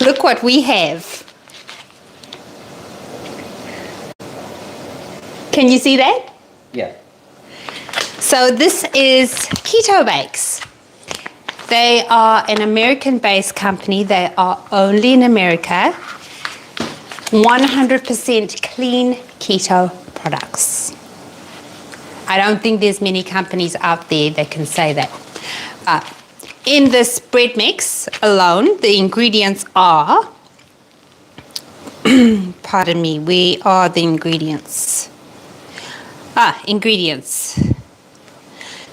Look what we have. Can you see that?
Yeah.
So this is KETOBAKES. They are an American-based company. They are only in America. 100% clean keto products. I don't think there's many companies out there that can say that. In this bread mix alone, the ingredients are, pardon me, where are the ingredients? Ingredients.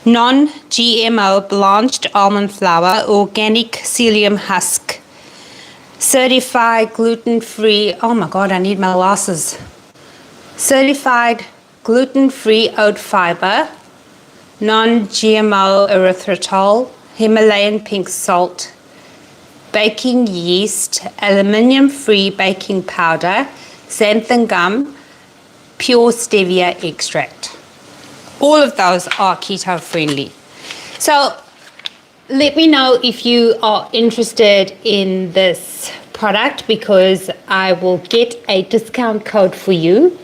Non-GMO blanched almond flour, organic psyllium husk, certified gluten-free, oh my God, I need my glasses. Certified gluten-free oat fiber, non-GMO erythritol, Himalayan pink salt, baking yeast, aluminium-free baking powder, xanthan gum, pure stevia extract. All of those are keto friendly. So let me know if you are interested in this product, because I will get a discount code for you.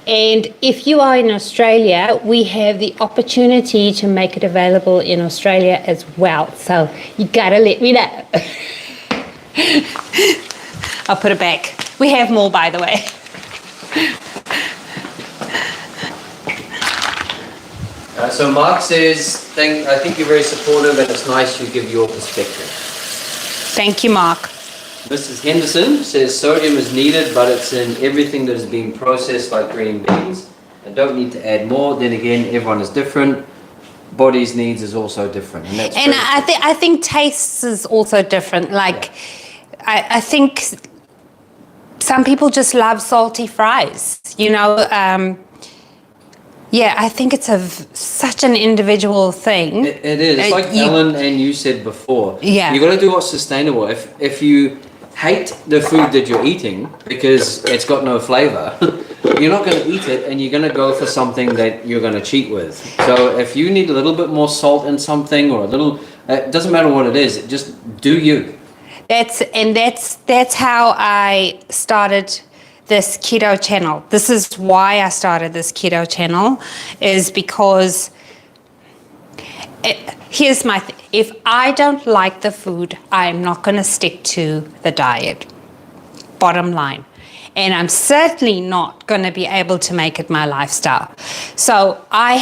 And if you are in Australia, we have the opportunity to make it available in Australia as well. So you gotta let me know. I'll put it back. We have more, by the way.
So Mark says, I think you're very supportive and it's nice you give your perspective.
Thank you, Mark.
Mrs. Henderson says sodium is needed, but it's in everything that is being processed like green beans. I don't need to add more. Then again, everyone is different. Body's needs is also different. And
I think tastes is also different. Like, yeah. I think some people just love salty fries, you know. Yeah, I think it's such an individual thing.
It is. Like Ellen and you said before.
Yeah.
You got to do what's sustainable. If you hate the food that you're eating because it's got no flavor, you're not going to eat it, and you're going to go for something that you're going to cheat with. So if you need a little bit more salt in something, or a little, it doesn't matter what it is, just do you.
That's how I started this keto channel. This is why I started this keto channel, is because here's my thing. If I don't like the food, I'm not going to stick to the diet. Bottom line. And I'm certainly not going to be able to make it my lifestyle. So I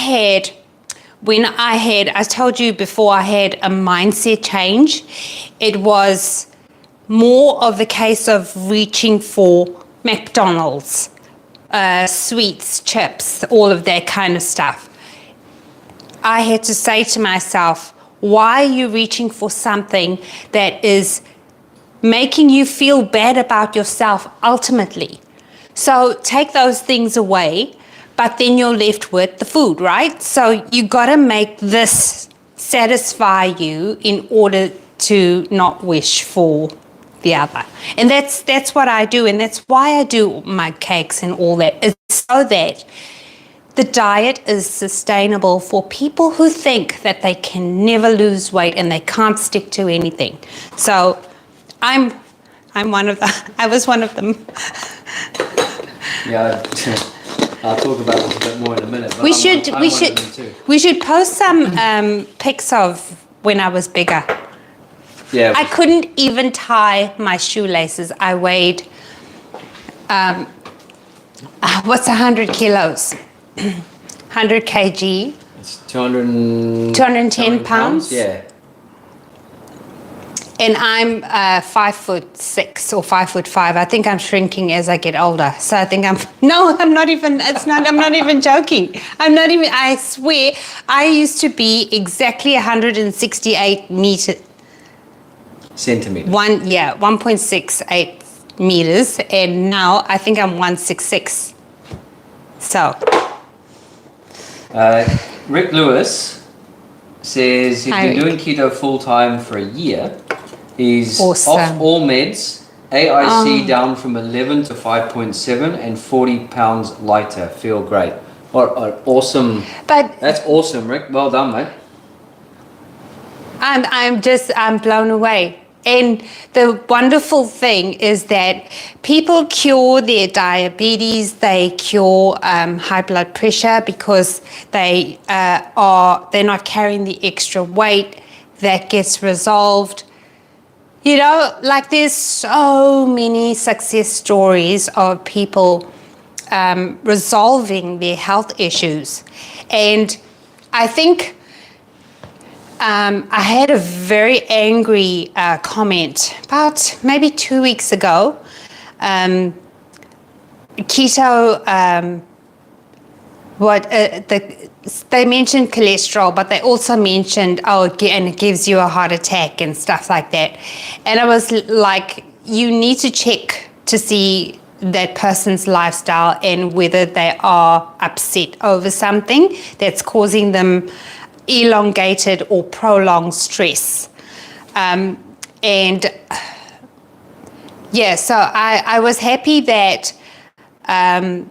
told you before, I had a mindset change. It was more of the case of reaching for McDonald's, sweets, chips, all of that kind of stuff. I had to say to myself, why are you reaching for something that is making you feel bad about yourself ultimately? So take those things away, but then you're left with the food, right? So you got to make this satisfy you in order to not wish for the other. And that's what I do, and that's why I do my cakes and all that, is so that the diet is sustainable for people who think that they can never lose weight and they can't stick to anything. So I'm one of I was one of them.
Yeah, I'll talk about this a bit more in a minute. But
we should post some pics of when I was bigger.
Yeah.
I couldn't even tie my shoelaces. I weighed what's 100 kilos? 100 kg.
It's 210
pounds.
Yeah.
And I'm 5'6" or 5'5". I think I'm shrinking as I get older. So I think I'm not even joking. I swear, I used to be exactly 168
centimeters.
1.68 meters. And now I think I'm 166. So.
Rick Lewis says he's been doing keto full time for a year. He's
awesome.
Off all meds, AIC down from 11 to 5.7, and 40 pounds lighter. Feel great. What an awesome! That's awesome, Rick. Well done, mate.
I'm blown away. And the wonderful thing is that people cure their diabetes, they cure high blood pressure because they're not carrying the extra weight. That gets resolved. You know, like there's so many success stories of people resolving their health issues. And I think I had a very angry comment about maybe 2 weeks ago. Keto, they mentioned cholesterol, but they also mentioned, and it gives you a heart attack and stuff like that. And I was like, you need to check to see that person's lifestyle and whether they are upset over something that's causing them elongated or prolonged stress. So I was happy that, to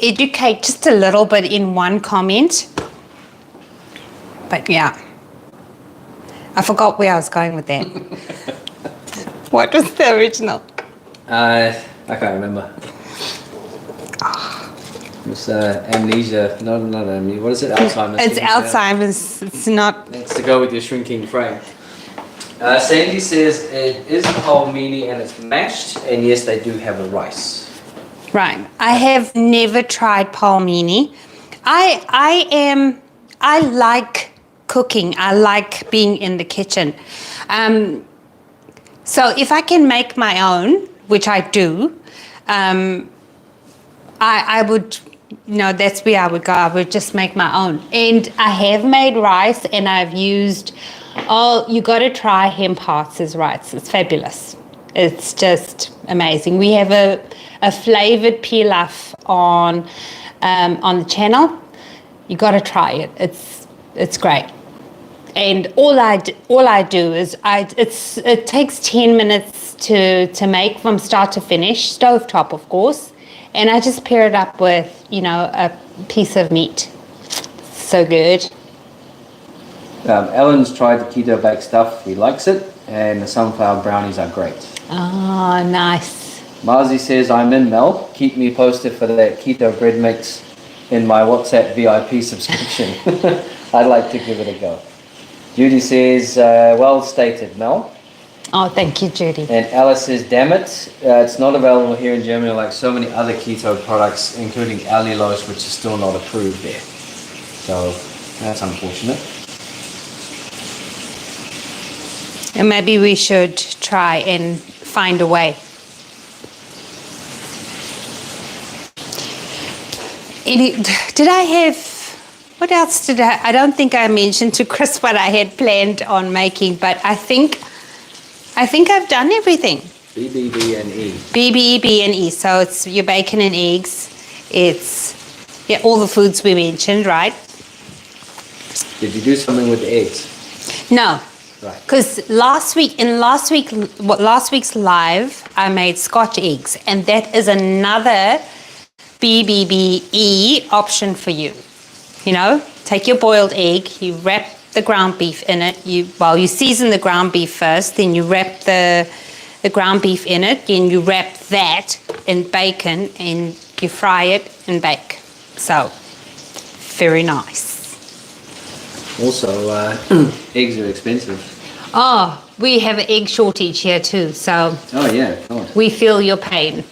educate just a little bit in one comment. But yeah, I forgot where I was going with that. What was the original?
I can't remember. It's amnesia. Not amnesia. What is it? Alzheimer's.
It's Alzheimer's. It's not.
It's to go with your shrinking frame. Sandy says it is palmini and it's mashed, and yes, they do have a rice.
Right. I have never tried palmini. I like cooking. I like being in the kitchen. So if I can make my own, which I do, I would, that's where I would go. I would just make my own. And I have made rice, and I've used, you got to try hemp hearts rice. It's fabulous. It's just amazing. We have a flavored pilaf on the channel. You got to try it. It's great. And all I do is it takes 10 minutes to make from start to finish, stovetop of course, and I just pair it up with, you know, a piece of meat. So good.
Alan's tried the keto bake stuff. He likes it, and the sunflower brownies are great.
Oh, nice.
Marzi says, I'm in, Mel. Keep me posted for that keto bread mix in my WhatsApp VIP subscription. I'd like to give it a go. Judy says, well stated, Mel.
Oh, thank you, Judy.
And Alice says, damn it, it's not available here in Germany like so many other keto products, including allulose, which is still not approved there. So that's unfortunate.
And maybe we should try and find a way. Did I have, what else did I don't think I mentioned to Chris what I had planned on making, but I think I've done everything.
BBBE.
BBBE. So it's your bacon and eggs. It's all the foods we mentioned, right?
Did you do something with the eggs?
No.
Right.
Because last week's live, I made Scotch eggs, and that is another BBBE option for you. You know, take your boiled egg, you wrap the ground beef in it. You season the ground beef first, then you wrap the ground beef in it, then you wrap that in bacon, and you fry it and bake. So, very nice.
Also, eggs are expensive.
Oh, we have an egg shortage here too, so
Oh yeah, God.
we feel your pain.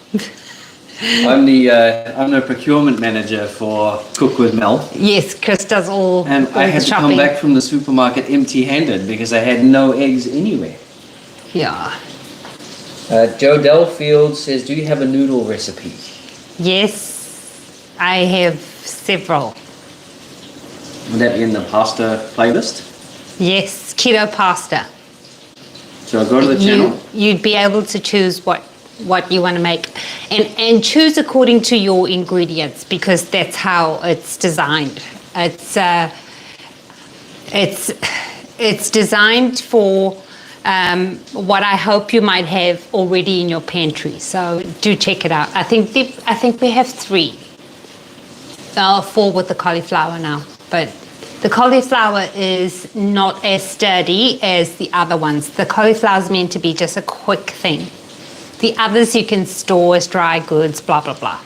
I'm the procurement manager for Cook with Mel.
Yes, Chris does all
And
all
I
the
had to
shopping.
come back from the supermarket empty-handed because I had no eggs anywhere.
Yeah.
Joe Delfield says, do you have a noodle recipe?
Yes, I have several.
Would that be in the pasta playlist?
Yes, keto pasta.
So I go to the channel.
You'd be able to choose what you want to make, and choose according to your ingredients, because that's how it's designed. It's designed for what I hope you might have already in your pantry. So do check it out. I think we have 3. 4 with the cauliflower now, but the cauliflower is not as sturdy as the other ones. The cauliflower is meant to be just a quick thing. The others you can store as dry goods, blah, blah, blah.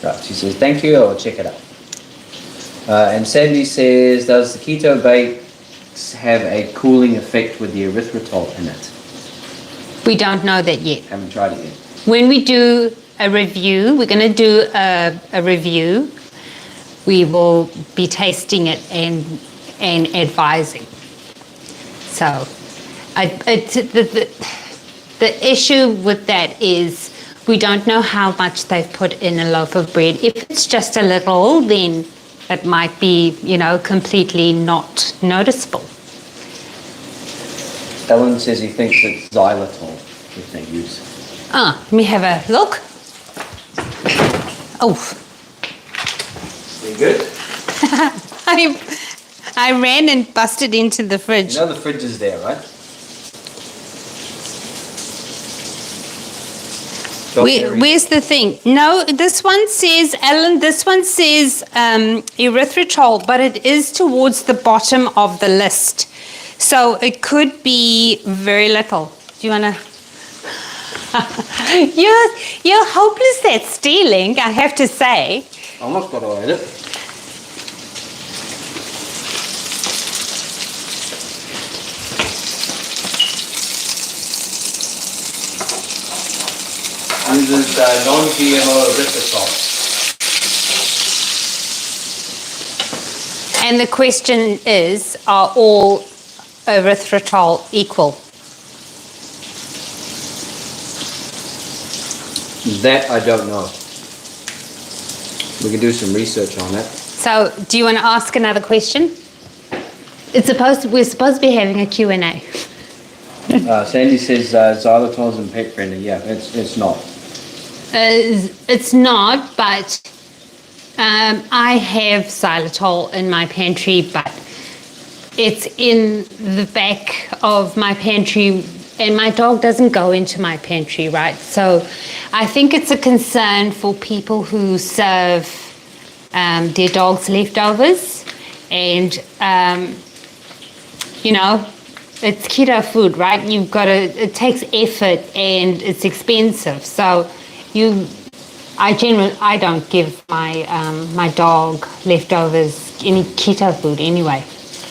Right, she says, thank you, I'll check it out. And Sandy says, does the keto bakes have a cooling effect with the erythritol in it?
We don't know that yet.
Haven't tried it yet.
When we do a review, we're going to do a review. We will be tasting it and advising. So, the issue with that is we don't know how much they've put in a loaf of bread. If it's just a little, then it might be, completely not noticeable.
Ellen says he thinks it's xylitol if they use.
Let me have a look. Oh.
You good?
I ran and busted into the fridge.
You know the fridge is there, right?
Where's the thing? No, this one says, Ellen, erythritol, but it is towards the bottom of the list. So it could be very little. Do you want to? You're hopeless at stealing, I have to say.
Almost got away with it. Uses non-GMO erythritol.
And the question is, are all erythritol equal?
That I don't know. We can do some research on that.
So, do you want to ask another question? We're supposed to be having a Q&A.
Sandy says xylitol isn't pet friendly. Yeah, it's not.
It's not, but I have xylitol in my pantry, but it's in the back of my pantry, and my dog doesn't go into my pantry, right? So I think it's a concern for people who serve their dogs leftovers, and you know, it's keto food, right? It takes effort and it's expensive. So I don't give my dog leftovers any keto food anyway.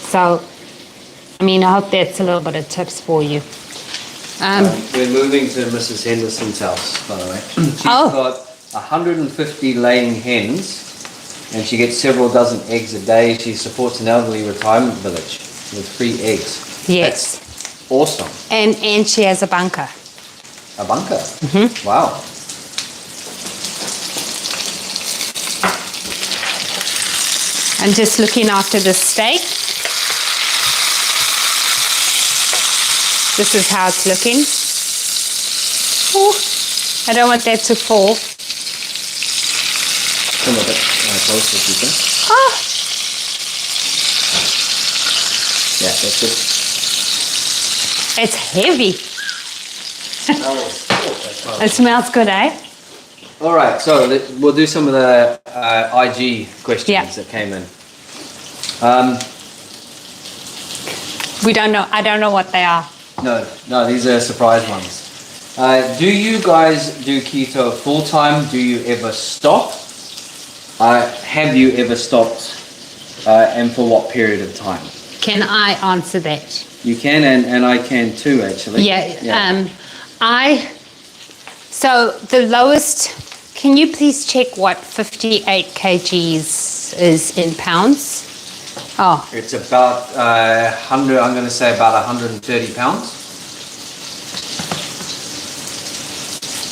So, I mean, I hope that's a little bit of tips for you.
We're moving to Mrs. Henderson's house, by the way. She's got 150 laying hens, and she gets several dozen eggs a day. She supports an elderly retirement village with free eggs.
Yes.
That's awesome.
And she has a bunker.
A bunker? Mm-hmm. Wow.
I'm just looking after the steak. This is how it's looking. Ooh, I don't want that to fall.
Come a bit closer if you can.
Oh.
Yeah, that's good.
It's heavy. It smells good, eh?
All right, so we'll do some of the IG questions that came in.
We don't know. I don't know what they are.
No, these are surprise ones. Do you guys do keto full time? Do you ever stop? Have you ever stopped? And for what period of time?
Can I answer that?
You can, and I can too, actually.
Yeah. So the lowest. Can you please check what 58 kgs is in pounds? Oh.
It's about 100. I'm going to say about 130 pounds.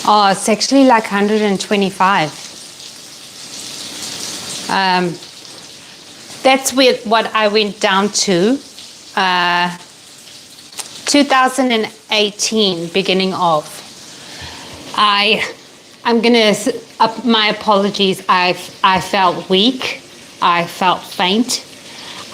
Oh, it's actually like 125. That's what I went down to. 2018, beginning of. I'm gonna. My apologies. I felt weak. I felt faint.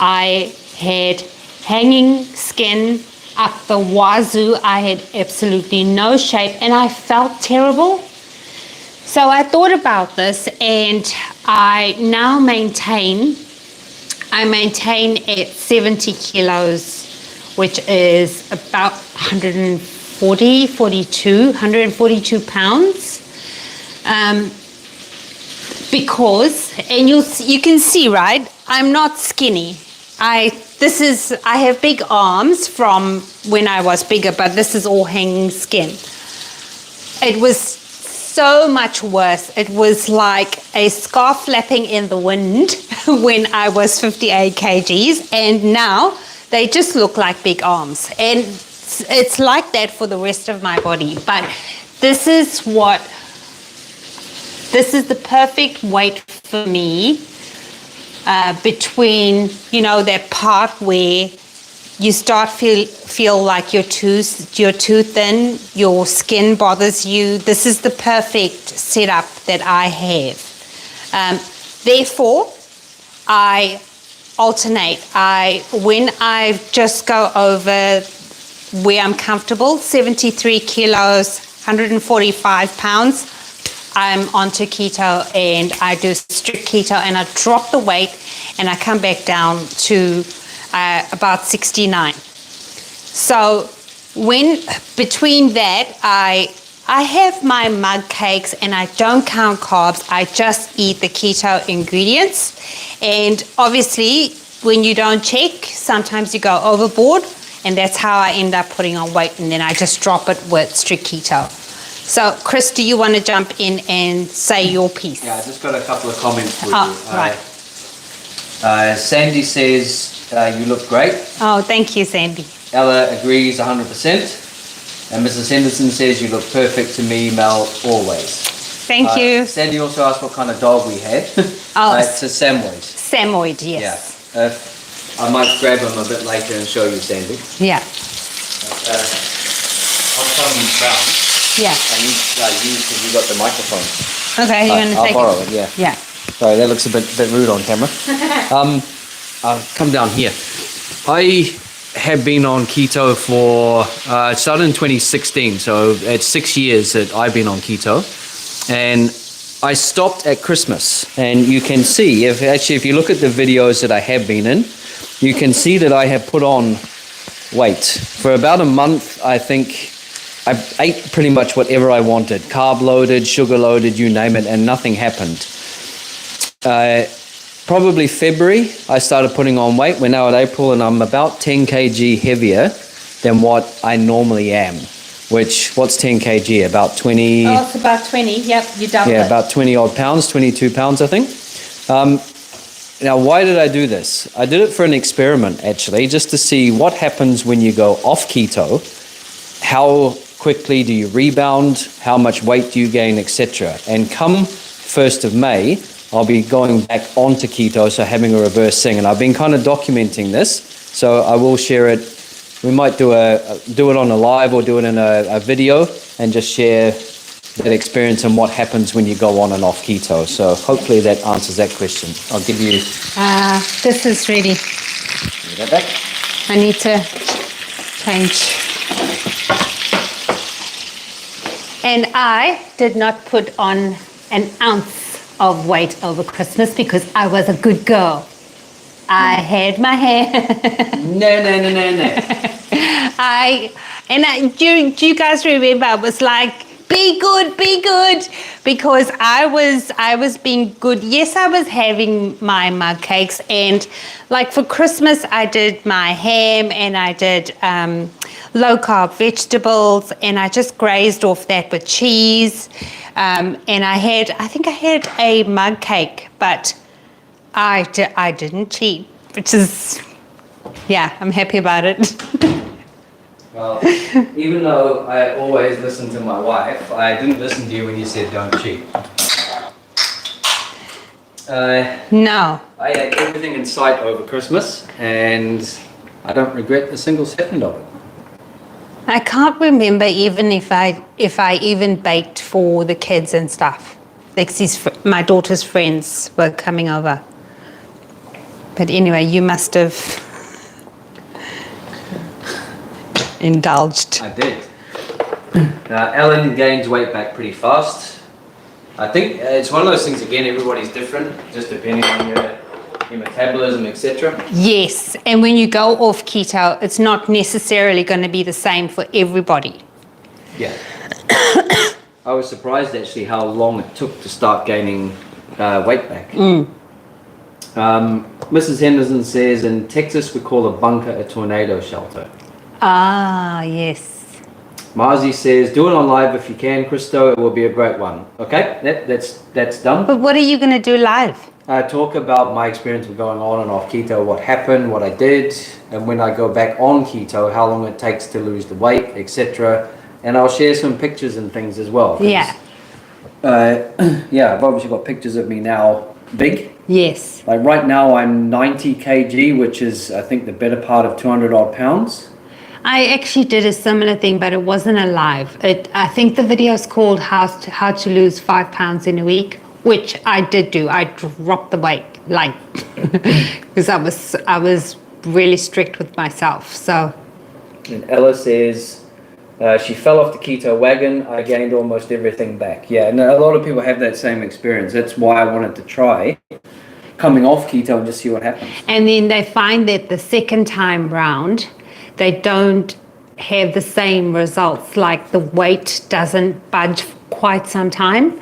I had hanging skin up the wazoo. I had absolutely no shape, and I felt terrible. So I thought about this, and I now maintain at 70 kilos, which is about 142 pounds. Because, and you can see, right, I'm not skinny. I have big arms from when I was bigger, but this is all hanging skin. It was so much worse. It was like a scarf flapping in the wind when I was 58 kgs, and now they just look like big arms. And it's like that for the rest of my body. But this is the perfect weight for me, between, that part where you start feel like you're too thin, your skin bothers you. This is the perfect setup that I have. Therefore, I alternate. When I just go over where I'm comfortable, 73 kilos, 145 pounds, I'm onto keto, and I do strict keto, and I drop the weight, and I come back down to about 69. So between that, I have my mug cakes, and I don't count carbs. I just eat the keto ingredients. And obviously, when you don't check, sometimes you go overboard, and that's how I end up putting on weight, and then I just drop it with strict keto. So, Chris, do you want to jump in and say your piece?
Yeah, I just got a couple of comments for you.
Right.
Sandy says, you look great.
Oh, thank you, Sandy.
Ella agrees 100%. And Mrs. Henderson says, you look perfect to me, Mel, always.
Thank you.
Sandy also asked what kind of dog we had. It's a Samoyed.
Samoyed, yes.
Yeah. I might grab him a bit later and show you, Sandy.
Yeah.
I'll tell you brown.
Yeah.
I need you because you got the microphone.
Okay, you're going to take it?
I'll borrow it, yeah.
Yeah.
Sorry, that looks a bit rude on camera. I'll come down here. I have been on keto for, it started in 2016, so it's 6 years that I've been on keto. And I stopped at Christmas. And you can see, if you look at the videos that I have been in, you can see that I have put on weight. For about a month, I think I ate pretty much whatever I wanted. Carb loaded, sugar loaded, you name it, and nothing happened. Probably February, I started putting on weight. We're now at April, and I'm about 10 kg heavier than what I normally am. What's 10 kg? About 20?
Oh, it's about 20. Yep, you doubled it.
Yeah, about 20 odd pounds, 22 pounds, I think. Now, why did I do this? I did it for an experiment, actually, just to see what happens when you go off keto. How quickly do you rebound? How much weight do you gain, etc. And come 1st of May, I'll be going back onto keto, so having a reverse thing. And I've been kind of documenting this, so I will share it. We might do it on a live or do it in a video and just share that experience and what happens when you go on and off keto. So hopefully that answers that question. I'll give you...
This is ready.
Give that back.
I need to change. And I did not put on an ounce of weight over Christmas because I was a good girl. I had my hair.
No.
Do you guys remember? I was like, be good, because I was being good. Yes, I was having my mug cakes, and like for Christmas, I did my ham and I did low carb vegetables, and I just grazed off that with cheese. And I think I had a mug cake, but I didn't cheat, which is, yeah, I'm happy about it.
Well, even though I always listen to my wife, I didn't listen to you when you said don't cheat.
No.
I had everything in sight over Christmas, and I don't regret a single second of it.
I can't remember even if I even baked for the kids and stuff. Lexi's, my daughter's friends were coming over. But anyway, you must have indulged.
I did. Ellen gains weight back pretty fast. I think it's one of those things, again, everybody's different, just depending on your metabolism, etc.
Yes, and when you go off keto, it's not necessarily going to be the same for everybody.
Yeah. I was surprised actually how long it took to start gaining weight back. Mrs. Henderson says in Texas we call a bunker a tornado shelter.
Ah, yes.
Marzi says, do it on live if you can, Christo, it will be a great one. Okay, that's done.
But what are you going to do live?
Talk about my experience of going on and off keto, what happened, what I did, and when I go back on keto, how long it takes to lose the weight, etc. And I'll share some pictures and things as well.
Yeah.
Yeah, I've obviously got pictures of me now big.
Yes.
Like right now I'm 90 kg, which is I think the better part of 200 odd pounds.
I actually did a similar thing, but it wasn't a live. I think the video is called How to Lose 5 pounds in a Week, which I did do. I dropped the weight, like, because I was really strict with myself. So.
And Ella says she fell off the keto wagon. I gained almost everything back. Yeah, and a lot of people have that same experience. That's why I wanted to try coming off keto and just see what happens.
And then they find that the second time round, they don't have the same results, like the weight doesn't budge for quite some time.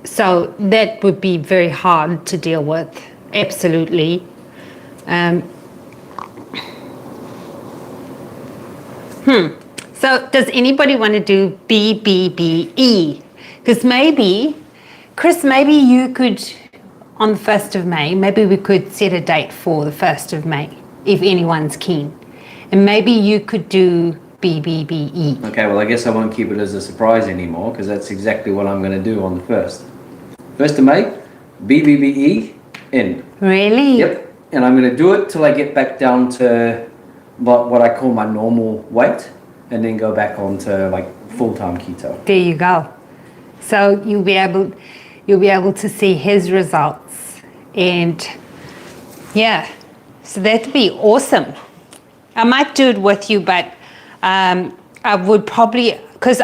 So that would be very hard to deal with, absolutely. So does anybody want to do BBBE? Because maybe, Chris, maybe you could, on the 1st of May, maybe we could set a date for the 1st of May. If anyone's keen. And maybe you could do BBBE.
Okay, well I guess I won't keep it as a surprise anymore because that's exactly what I'm going to do on the 1st. 1st of May, BBBE in.
Really?
Yep, and I'm going to do it till I get back down to what I call my normal weight and then go back on to like full-time keto.
There you go. So you'll be able to see his results, and yeah. So that'd be awesome. I might do it with you, but I would probably, because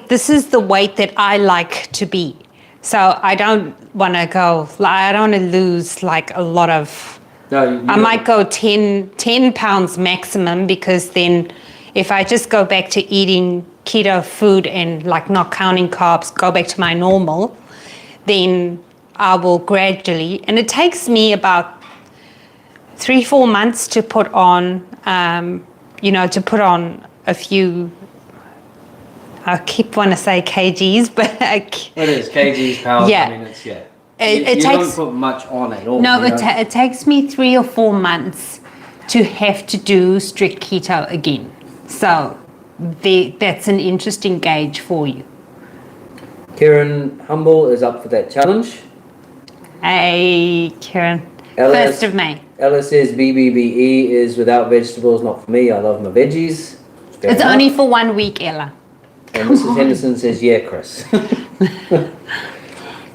this is the weight that I like to be. So I don't want to go, I don't want to lose like a lot of,
No,
I might go 10 pounds maximum, because then if I just go back to eating keto food and like not counting carbs, go back to my normal, then I will gradually, and it takes me about 3-4 months to put on, to put on a few, I keep wanting to say kgs, but
it is kgs, pounds.
Yeah.
I mean, it's
It
you
takes,
don't put much on at all.
no,
you know?
it takes me 3 or 4 months to have to do strict keto again. So that's an interesting gauge for you.
Kieran Humble is up for that challenge.
Hey, Kieran.
Ellis-
1st of May.
Ella says BBBE is without vegetables, not for me. I love my veggies. Fair
It's
enough.
only for 1 week, Ella.
And Mrs. Henderson says, yeah, Chris.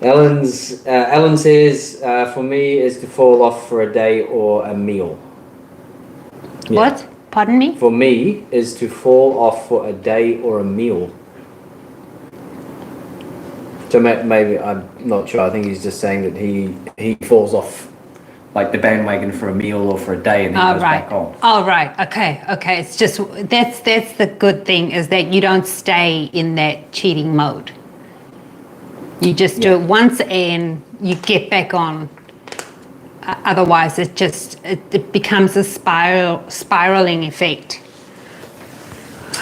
Ellen says, for me, is to fall off for a day or a meal. Yeah.
What? Pardon me?
For me, is to fall off for a day or a meal. So maybe, I'm not sure. I think he's just saying that he falls off like the bandwagon for a meal or for a day, and then goes back on.
Oh, right. Okay. It's just, that's the good thing, is that you don't stay in that cheating mode. You just do it once and you get back on. Otherwise, it becomes a spiraling effect.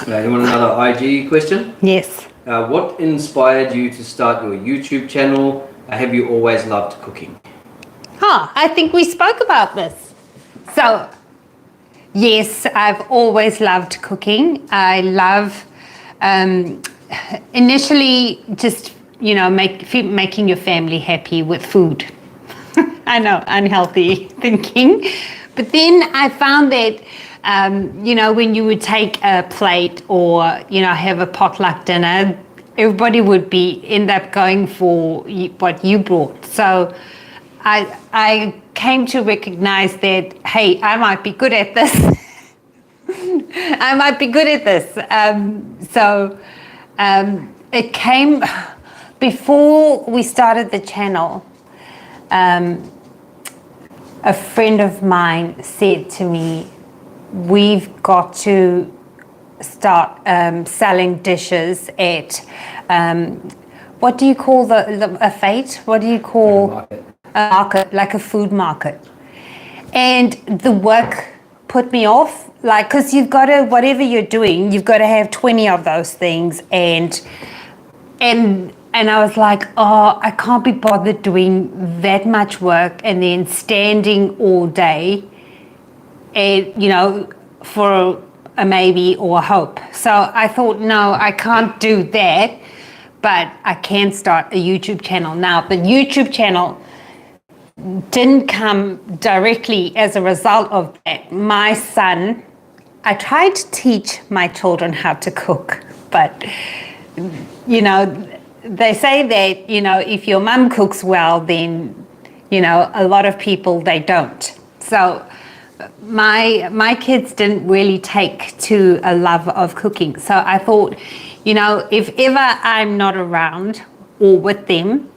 You want another IG question?
Yes.
What inspired you to start your YouTube channel? Have you always loved cooking?
I think we spoke about this. So, yes, I've always loved cooking. I love, initially, just, making your family happy with food. I know, unhealthy thinking. But then I found that, when you would take a plate or, have a potluck dinner, everybody would end up going for what you brought. So I came to recognize that, hey, I might be good at this. I might be good at this. It came before we started the channel. A friend of mine said to me, we've got to start selling dishes at, what do you call a fete? What do you call a market, like a food market? And the work put me off, like, because you've got to, whatever you're doing, you've got to have 20 of those things, and I was like, I can't be bothered doing that much work and then standing all day, and for a maybe or a hope. So I thought, no, I can't do that, but I can start a YouTube channel. Now, the YouTube channel didn't come directly as a result of that. My son, I tried to teach my children how to cook, but, they say that, if your mum cooks well, then, a lot of people, they don't. So my kids didn't really take to a love of cooking. So I thought, if ever I'm not around or with them,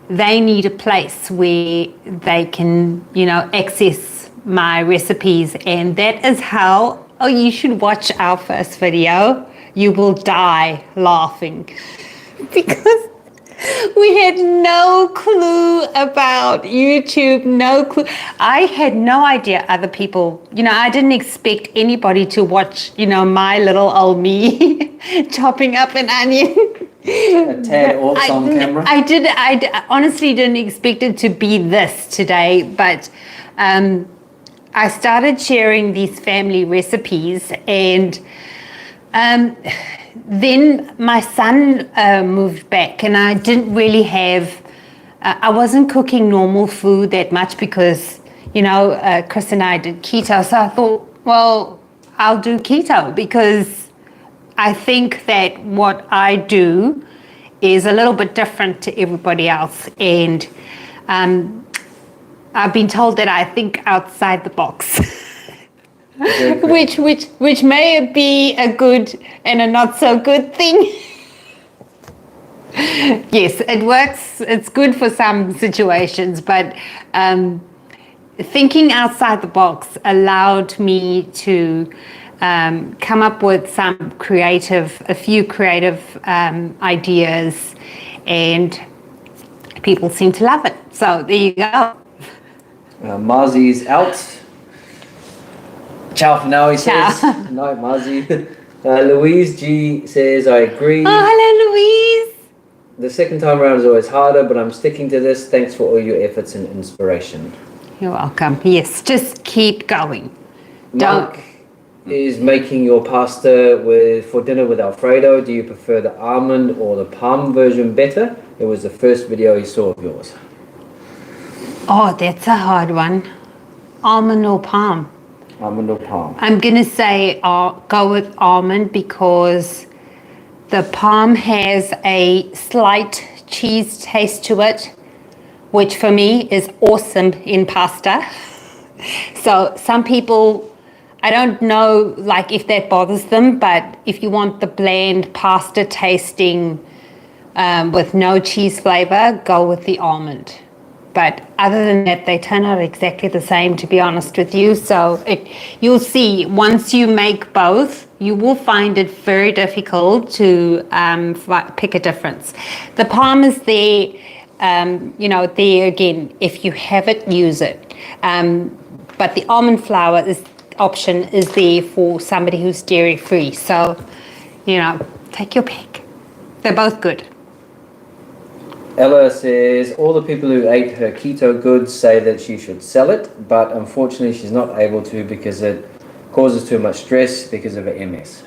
they need a place where they can, access my recipes. And that is how, you should watch our first video. You will die laughing. Because we had no clue about YouTube, no clue. I had no idea other people, I didn't expect anybody to watch, my little old me chopping up an onion.
A tad off on camera?
I honestly didn't expect it to be this today, but I started sharing these family recipes, and then my son moved back, and I didn't really have, I wasn't cooking normal food that much because, Chris and I did keto. So I thought, well, I'll do keto, because I think that what I do is a little bit different to everybody else. And I've been told that I think outside the box.
Very creative.
which may be a good and a not so good thing. Yes, it works. It's good for some situations, but thinking outside the box allowed me to come up with a few creative ideas, and people seem to love it. So there you go.
Marzi's out. Ciao for now, he says.
Ciao.
No, Marzi. Louise G says, I agree.
Oh, hello, Louise.
The second time around is always harder, but I'm sticking to this. Thanks for all your efforts and inspiration.
You're welcome. Yes, just keep going.
Mark is making your pasta for dinner with Alfredo. Do you prefer the almond or the palm version better? It was the first video he saw of yours.
Oh, that's a hard one. Almond or palm?
Almond or palm?
I'm going to say go with almond because the palm has a slight cheese taste to it, which for me is awesome in pasta. So some people, I don't know like if that bothers them, but if you want the bland pasta tasting with no cheese flavor, go with the almond. But other than that, they turn out exactly the same, to be honest with you. So you'll see, once you make both, you will find it very difficult to pick a difference. The palm is there, there again, if you have it, use it. But the almond flour option is there for somebody who's dairy-free. So, take your pick. They're both good.
Ella says, all the people who ate her keto goods say that she should sell it, but unfortunately she's not able to because it causes too much stress because of her MS.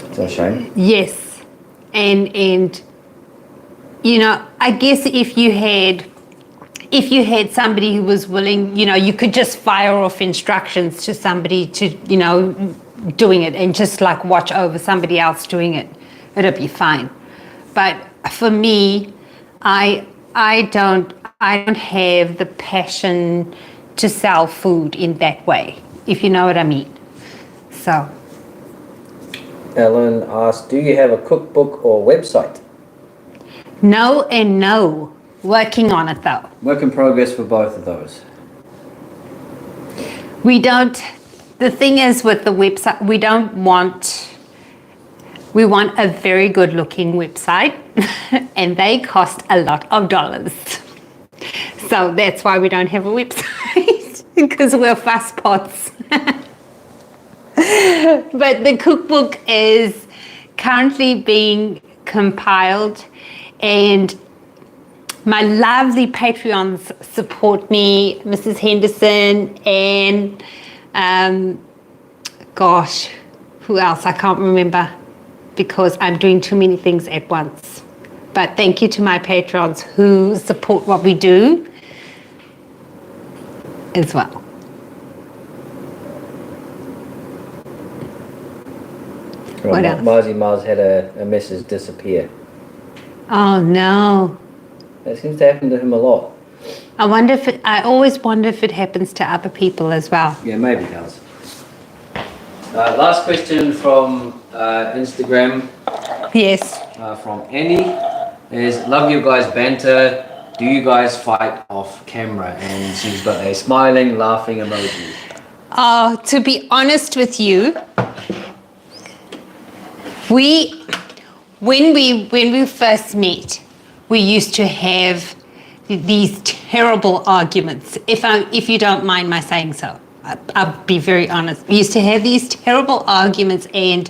It's a shame.
Yes. And I guess if you had somebody who was willing, you could just fire off instructions to somebody to, doing it and just like watch over somebody else doing it. It'll be fine. But for me, I don't have the passion to sell food in that way, if you know what I mean. So.
Ellen asked, do you have a cookbook or website?
No and no. Working on it though.
Work in progress for both of those.
The thing is with the website, we want a very good looking website and they cost a lot of dollars. So that's why we don't have a website because we're fusspots. But the cookbook is currently being compiled and my lovely Patreons support me, Mrs. Henderson and who else? I can't remember because I'm doing too many things at once. But thank you to my patrons who support what we do as well. What else?
Marzi Mars had a message disappear.
Oh no.
That seems to happen to him a lot.
I always wonder if it happens to other people as well.
Yeah, maybe it does. Last question from Instagram.
Yes.
From Annie is, love you guys banter. Do you guys fight off camera? And she's got a smiling, laughing emoji.
Oh, to be honest with you, when we first met, we used to have these terrible arguments. If you don't mind my saying so, I'll be very honest. We used to have these terrible arguments, and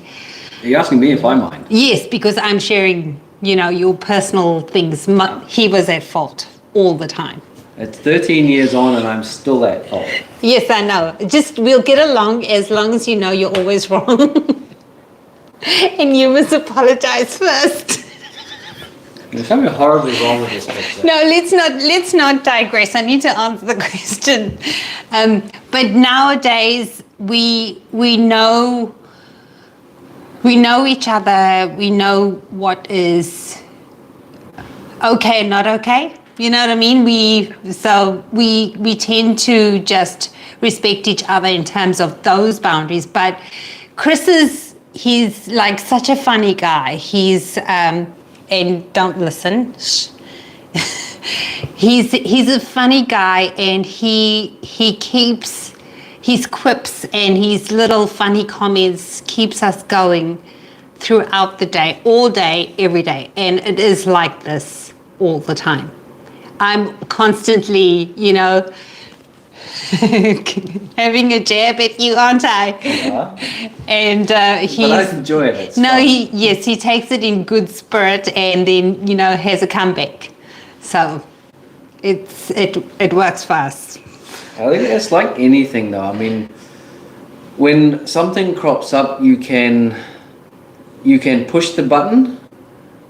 Are you asking me if I mind?
yes, because I'm sharing, your personal things. He was at fault all the time.
It's 13 years on and I'm still at fault.
Yes, I know. Just we'll get along as long as you know you're always wrong. And you must apologize first.
There's something horribly wrong with this picture.
No, let's not digress. I need to answer the question. But nowadays we know each other. We know what is okay and not okay. You know what I mean? We tend to just respect each other in terms of those boundaries. But he's like such a funny guy. He's and don't listen. Shh. He's a funny guy, and he keeps his quips and his little funny comments keeps us going throughout the day, all day, every day. And it is like this all the time. I'm constantly, having a jab at you, aren't I?
Yeah.
And
But I enjoy it. It's
no,
fun.
he takes it in good spirit, and then has a comeback. So it works for us.
I think it's like anything, though. I mean, when something crops up, you can push the button,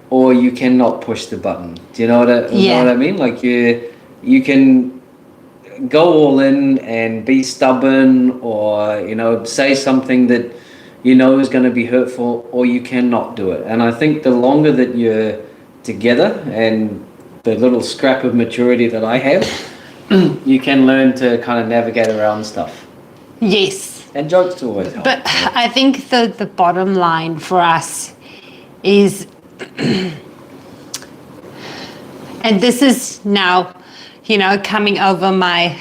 or you cannot push the button. Do you know what I mean? Like you can go all in and be stubborn, or say something that is going to be hurtful, or you cannot do it. And I think the longer that you're together, and the little scrap of maturity that I have, you can learn to kind of navigate around stuff.
Yes.
And jokes always help.
But I think the bottom line for us is, and this is now, coming over my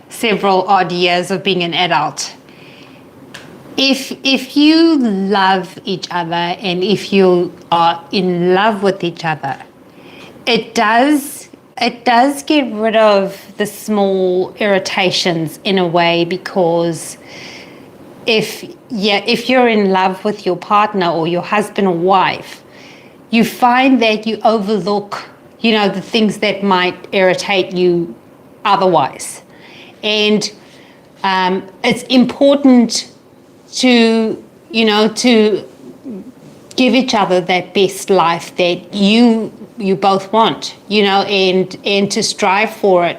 several odd years of being an adult. If you love each other, and if you are in love with each other, it does get rid of the small irritations in a way, because if you're in love with your partner or your husband or wife, you find that you overlook, the things that might irritate you otherwise. And it's important to give each other that best life that you both want, and to strive for it.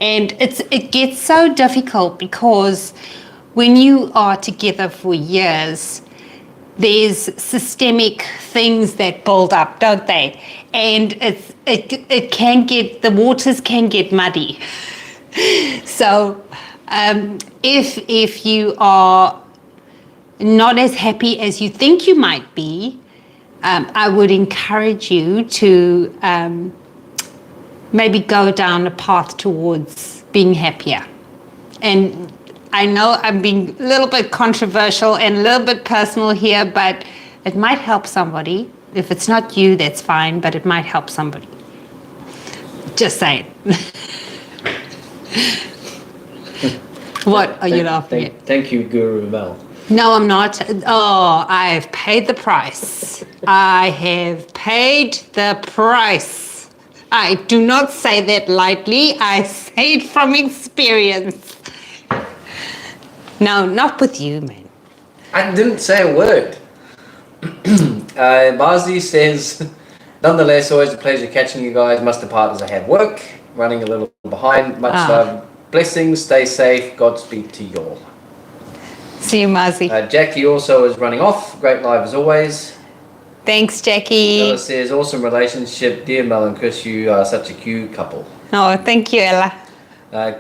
And it gets so difficult, because when you are together for years, there's systemic things that build up, don't they? And the waters can get muddy. So if you are not as happy as you think you might be, I would encourage you to maybe go down a path towards being happier. And I know I'm being a little bit controversial and a little bit personal here, but it might help somebody. If it's not you, that's fine, but it might help somebody. Just saying. What are you laughing at?
Thank you, Guru Mel.
No, I'm not. Oh, I've paid the price. I have paid the price. I do not say that lightly. I say it from experience. No, not with you, man.
I didn't say a word. Barsley says, nonetheless, always a pleasure catching you guys. Must depart as I have work. Running a little behind. Much love. Blessings. Stay safe. Godspeed to you all.
See you, Marzi.
Jackie also is running off. Great live as always.
Thanks, Jackie.
Ella says, awesome relationship. Dear Mel and Chris, you are such a cute couple.
Oh, thank you, Ella.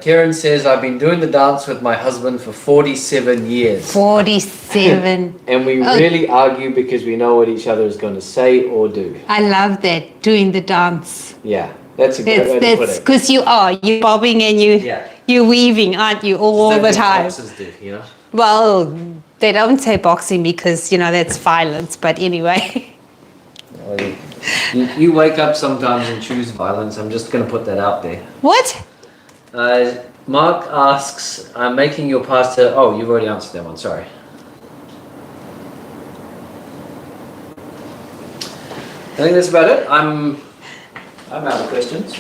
Karen says, I've been doing the dance with my husband for 47 years.
47.
And we really argue because we know what each other is going to say or do.
I love that, doing the dance.
Yeah, that's a good way to put
That's
it.
because you're bobbing and you're weaving, aren't you, all the time?
Boxers do,
Well, they don't say boxing because, that's violence, but anyway.
You wake up sometimes and choose violence. I'm just going to put that out there.
What?
Mark asks, I'm making your pasta... Oh, you've already answered that one, sorry. I think that's about it. I'm out of questions.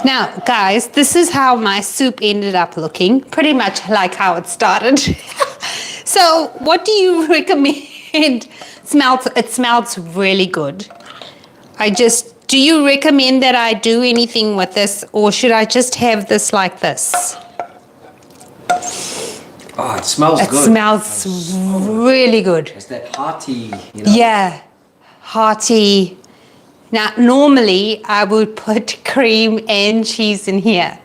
Now, guys, this is how my soup ended up looking, pretty much like how it started. So, what do you recommend? It smells really good. Do you recommend that I do anything with this, or should I just have this like this?
Oh, it smells good.
It smells really good.
It's that hearty,
Yeah, hearty, Now, normally I would put cream and cheese in here.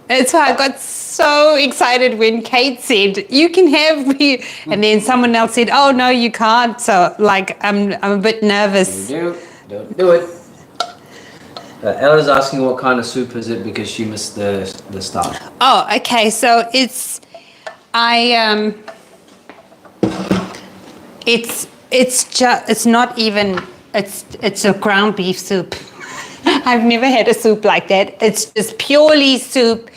That's why I got so excited when Kate said, you can have me. And then someone else said, oh, no, you can't. So, like, I'm a bit nervous.
Don't do it. Ella's asking what kind of soup is it because she missed the start.
Oh, okay. So it's a ground beef soup. I've never had a soup like that. It's just purely soup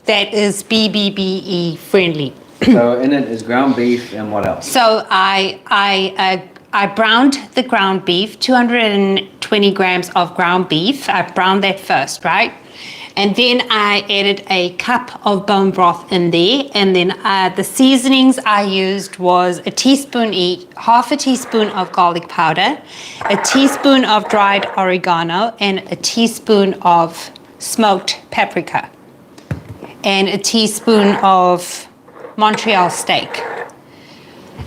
that is BBBE friendly.
So in it is ground beef and what else?
So I browned the ground beef, 220 grams of ground beef. I browned that first, right? And then I added a cup of bone broth in there. And then the seasonings I used was a teaspoon each, half a teaspoon of garlic powder, a teaspoon of dried oregano, and a teaspoon of smoked paprika, and a teaspoon of Montreal steak.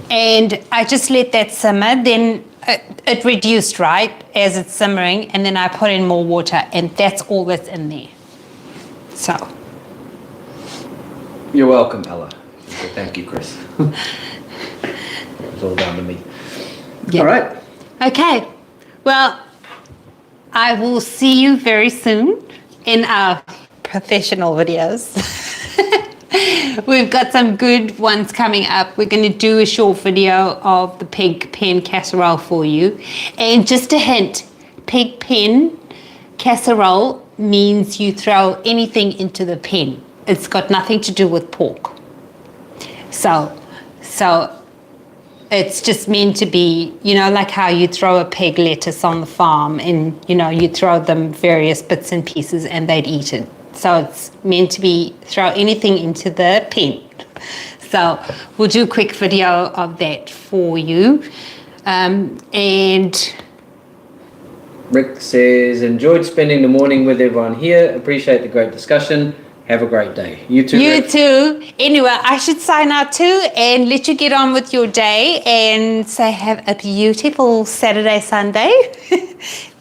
And I just let that simmer. Then it reduced, right, as it's simmering. And then I put in more water, and that's all that's in there. So.
You're welcome, Ella. Thank you, Chris. It's all down to me.
Yeah.
All right.
Okay. Well, I will see you very soon in our professional videos. We've got some good ones coming up. We're going to do a short video of the pig pen casserole for you. And just a hint, pig pen casserole means you throw anything into the pen. It's got nothing to do with pork. So it's just meant to be, like how you throw a pig lettuce on the farm and, you throw them various bits and pieces and they'd eat it. So it's meant to be throw anything into the pen. So we'll do a quick video of that for you. And
Rick says, enjoyed spending the morning with everyone here. Appreciate the great discussion. Have a great day. You too,
you
Rick.
too. Anyway, I should sign out too and let you get on with your day and say have a beautiful Saturday, Sunday.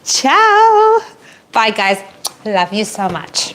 Ciao. Bye, guys. Love you so much.